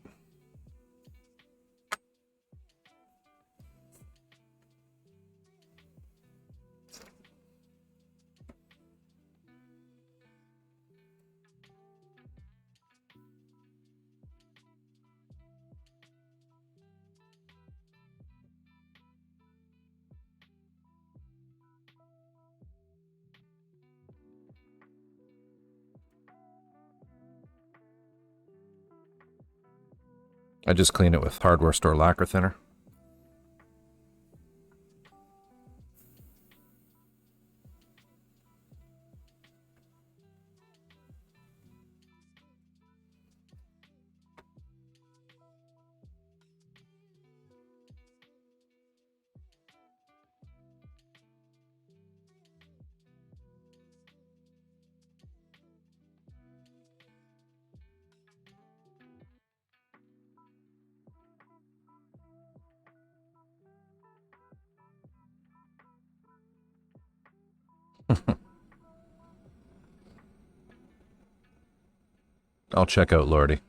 I just clean it with hardware store lacquer thinner. I'll check out Lordy.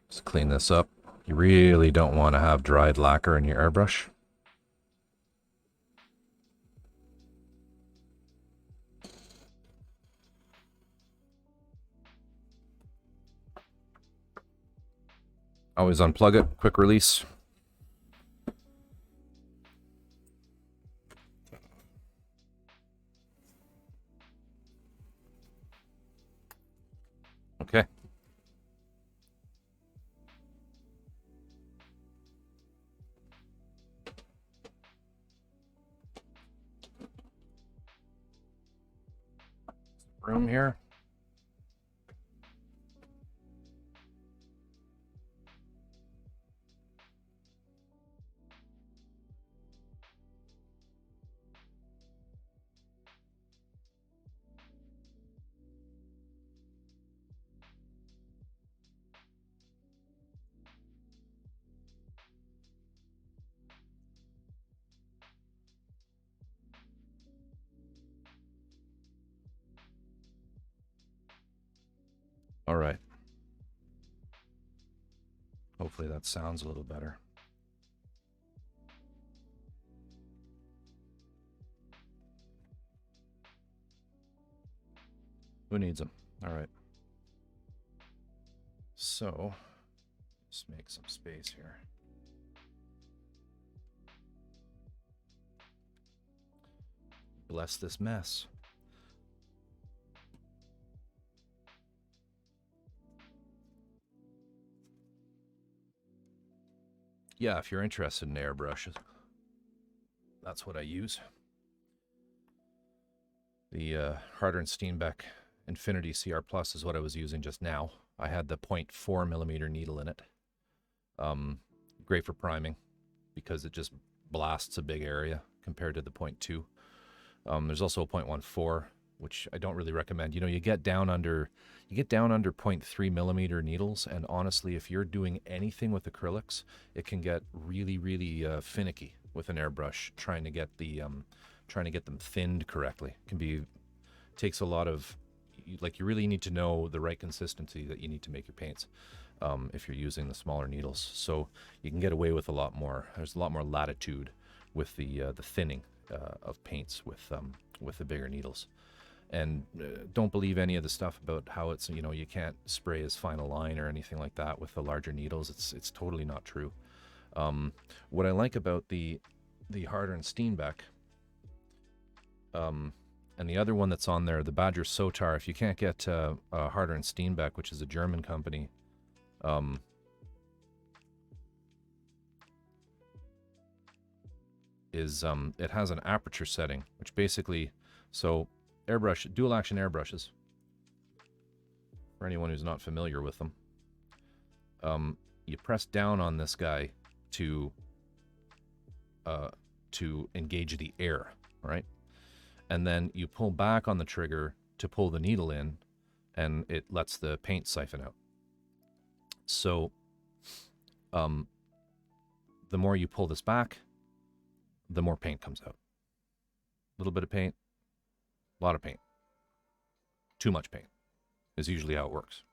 Just clean this up. You really don't want to have dried lacquer in your airbrush. Always unplug it, quick release. Okay. Room here. All right. Hopefully that sounds a little better. Who needs them? All right. So, let's make some space here. Bless this mess. Yeah, if you're interested in airbrushes, that's what I use. The Harder and Steenbeck Infinity CR Plus is what I was using just now. I had the 0.4 millimeter needle in it. Great for priming because it just blasts a big area compared to the 0.2. There's also a 0.14, which I don't really recommend. You know, you get down under 0.3 millimeter needles, and honestly, if you're doing anything with acrylics, it can get really, really finicky with an airbrush trying to get them thinned correctly. Takes a lot of, like, you really need to know the right consistency that you need to make your paints if you're using the smaller needles. So you can get away with a lot more. There's a lot more latitude with the thinning of paints with the bigger needles. And don't believe any of the stuff about how it's, you know, you can't spray as fine a line or anything like that with the larger needles. It's totally not true. What I like about the Harder and Steenbeck, and the other one that's on there, the Badger Sotar, if you can't get Harder and Steenbeck, which is a German company, it has an aperture setting, which basically, so airbrush, dual action airbrushes. For anyone who's not familiar with them, you press down on this guy to engage the air, right? And then you pull back on the trigger to pull the needle in, and it lets the paint siphon out. So the more you pull this back, the more paint comes out. A little bit of paint, a lot of paint. Too much paint is usually how it works.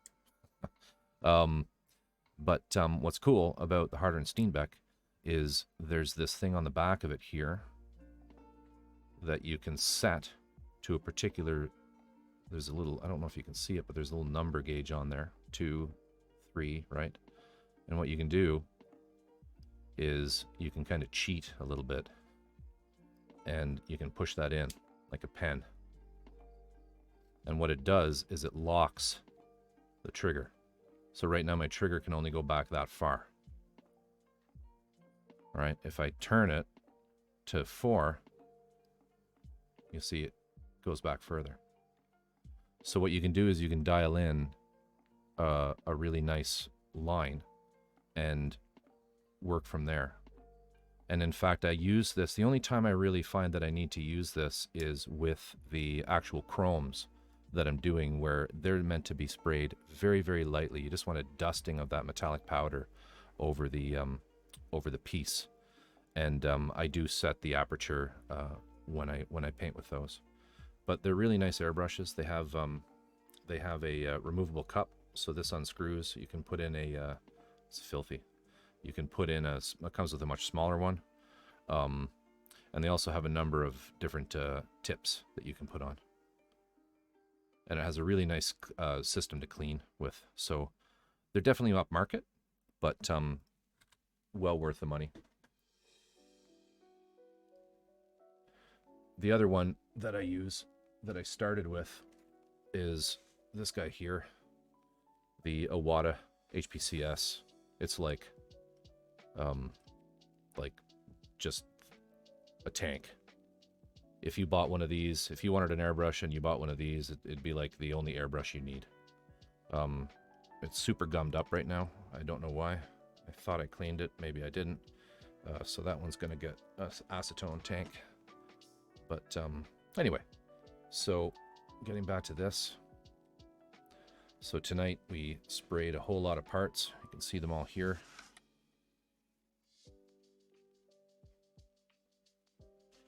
But what's cool about the Harder & Steenbeck is there's this thing on the back of it here that you can set to a particular, there's a little, I don't know if you can see it, but there's a little number gauge on there, 2, 3, right? And what you can do is you can kind of cheat a little bit, and you can push that in like a pen. And what it does is it locks the trigger. So right now my trigger can only go back that far. All right, if I turn it to 4, you'll see it goes back further. So what you can do is you can dial in a really nice line and work from there. And in fact, I use this, the only time I really find that I need to use this is with the actual chromes that I'm doing, where they're meant to be sprayed very, very lightly. You just want a dusting of that metallic powder over the piece. And I do set the aperture when I paint with those. But they're really nice airbrushes. They have a removable cup, so this unscrews. You can put in a it's filthy. You can put in it comes with a much smaller one, and they also have a number of different tips that you can put on. And it has a really nice system to clean with. So they're definitely upmarket, but well worth the money. The other one that I use, that I started with, is this guy here, the Iwata HPCS. It's like just a tank. If you bought one of these, if you wanted an airbrush and you bought one of these, it'd be like the only airbrush you need. It's super gummed up right now. I don't know why. I thought I cleaned it. Maybe I didn't. So that one's going to get an acetone tank. But anyway, so getting back to this. So tonight we sprayed a whole lot of parts. You can see them all here.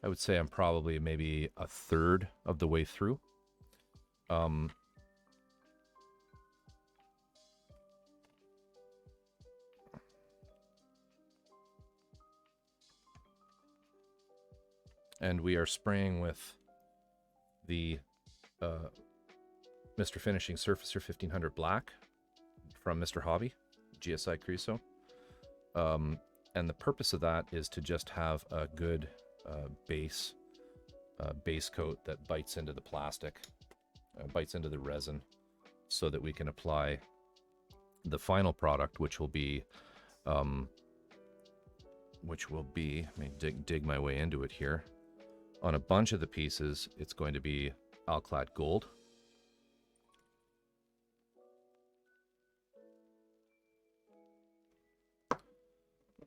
I would say I'm probably maybe a third of the way through. And we are spraying with the Mr. Finishing Surfacer 1500 Black from Mr. Hobby, GSI Creosote. And the purpose of that is to just have a good base coat that bites into the plastic, bites into the resin, so that we can apply the final product, which will be, let me dig my way into it here. On a bunch of the pieces, it's going to be Alclad Gold.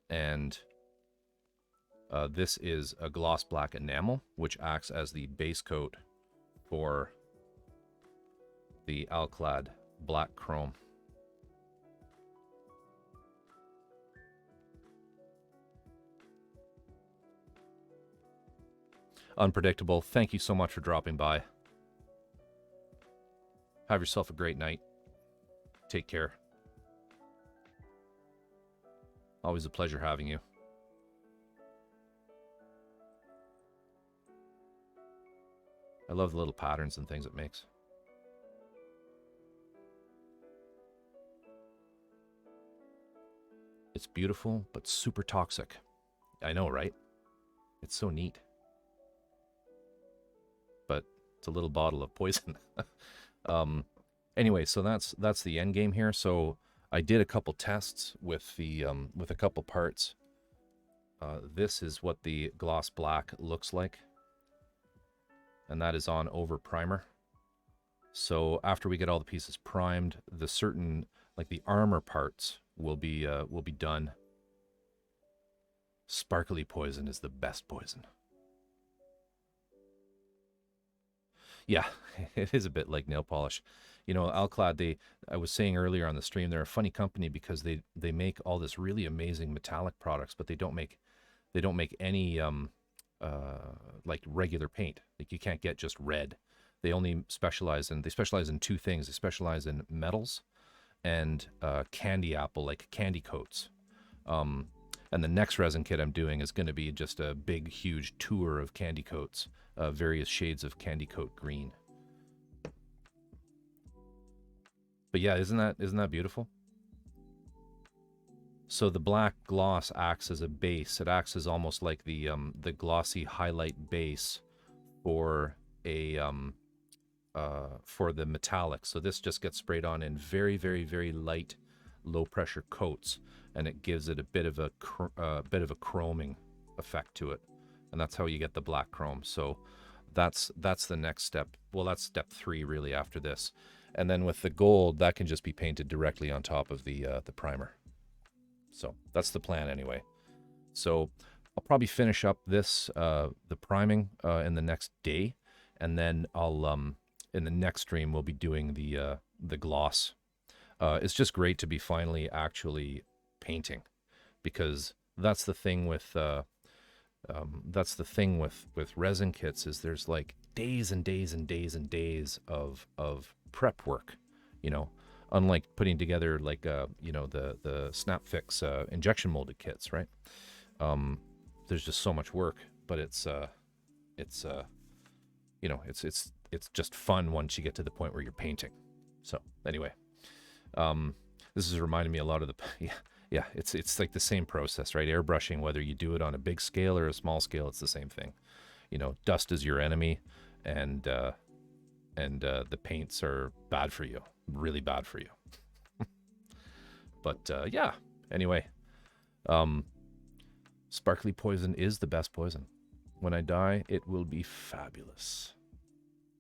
And this is a gloss black enamel, which acts as the base coat for the Alclad black chrome. Unpredictable, thank you so much for dropping by. Have yourself a great night. Take care. Always a pleasure having you. I love the little patterns and things it makes. It's beautiful, but super toxic. I know, right? It's so neat. But it's a little bottle of poison. Anyway, so that's the end game here. So I did a couple tests with the with a couple parts. This is what the gloss black looks like. and that is on over primer. So after we get all the pieces primed, the certain, like the armor parts will be done. Sparkly poison is the best poison. Yeah, it is a bit like nail polish. You know, Alclad, I was saying earlier on the stream, they're a funny company because they make all this really amazing metallic products, but they don't make any like regular paint. Like you can't get just red. They only specialize in two things. They specialize in metals and candy apple, like candy coats. And the next resin kit I'm doing is going to be just a big, huge tour of candy coats, various shades of candy coat green. But yeah, isn't that beautiful? So the black gloss acts as a base. It acts as almost like the glossy highlight base for a for the metallic. So this just gets sprayed on in very, very, very light, low pressure coats, and it gives it a bit of a chroming effect to it, and that's how you get the black chrome. So that's the next step. Well, that's step 3 really after this, and then with the gold, that can just be painted directly on top of the primer. So that's the plan anyway. So I'll probably finish up this the priming in the next day, and then I'll in the next stream we'll be doing the gloss. It's just great to be finally actually painting, because that's the thing with resin kits, is there's like days and days and days and days of prep work, you know, unlike putting together like you know, the Snap Fix injection molded kits, right? There's just so much work, but it's you know, it's just fun once you get to the point where you're painting. So anyway, this is reminding me a lot of the yeah, it's like the same process, right? Airbrushing, whether you do it on a big scale or a small scale, it's the same thing. You know, dust is your enemy, and the paints are bad for you, really bad for you. But yeah, anyway, sparkly poison is the best poison. When I die, it will be fabulous.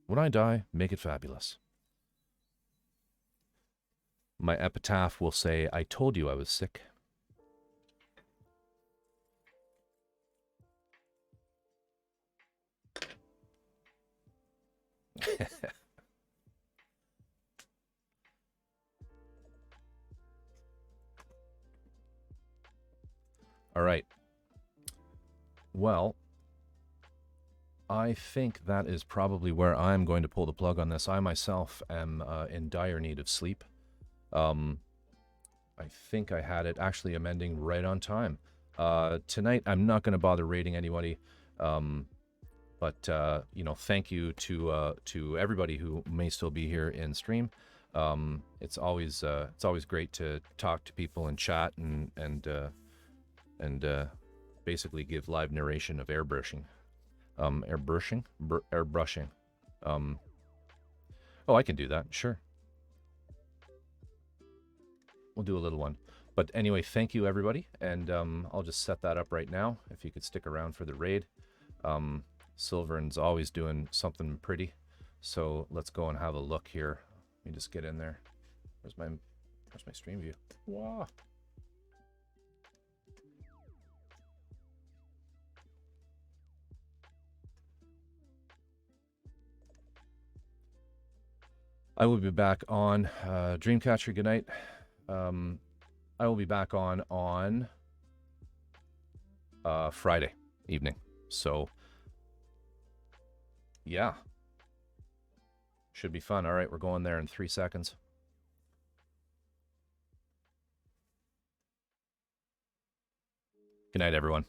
When I die, make it fabulous. My epitaph will say, I told you I was sick. All right. Well, I think that is probably where I'm going to pull the plug on this. I myself am in dire need of sleep. I think I had it actually amending right on time. Tonight, I'm not going to bother rating anybody, but you know, thank you to everybody who may still be here in stream. It's always great to talk to people and chat and basically give live narration of airbrushing. Airbrushing. Oh, I can do that, sure. We'll do a little one. But anyway, thank you, everybody. And I'll just set that up right now, if you could stick around for the raid. Silvern's always doing something pretty. So let's go and have a look here. Let me just get in there. Where's my stream view? Wow. I will be back on Dreamcatcher. Good night. I will be back on Friday evening. So yeah, should be fun. All right, we're going there in 3 seconds. Good night, everyone.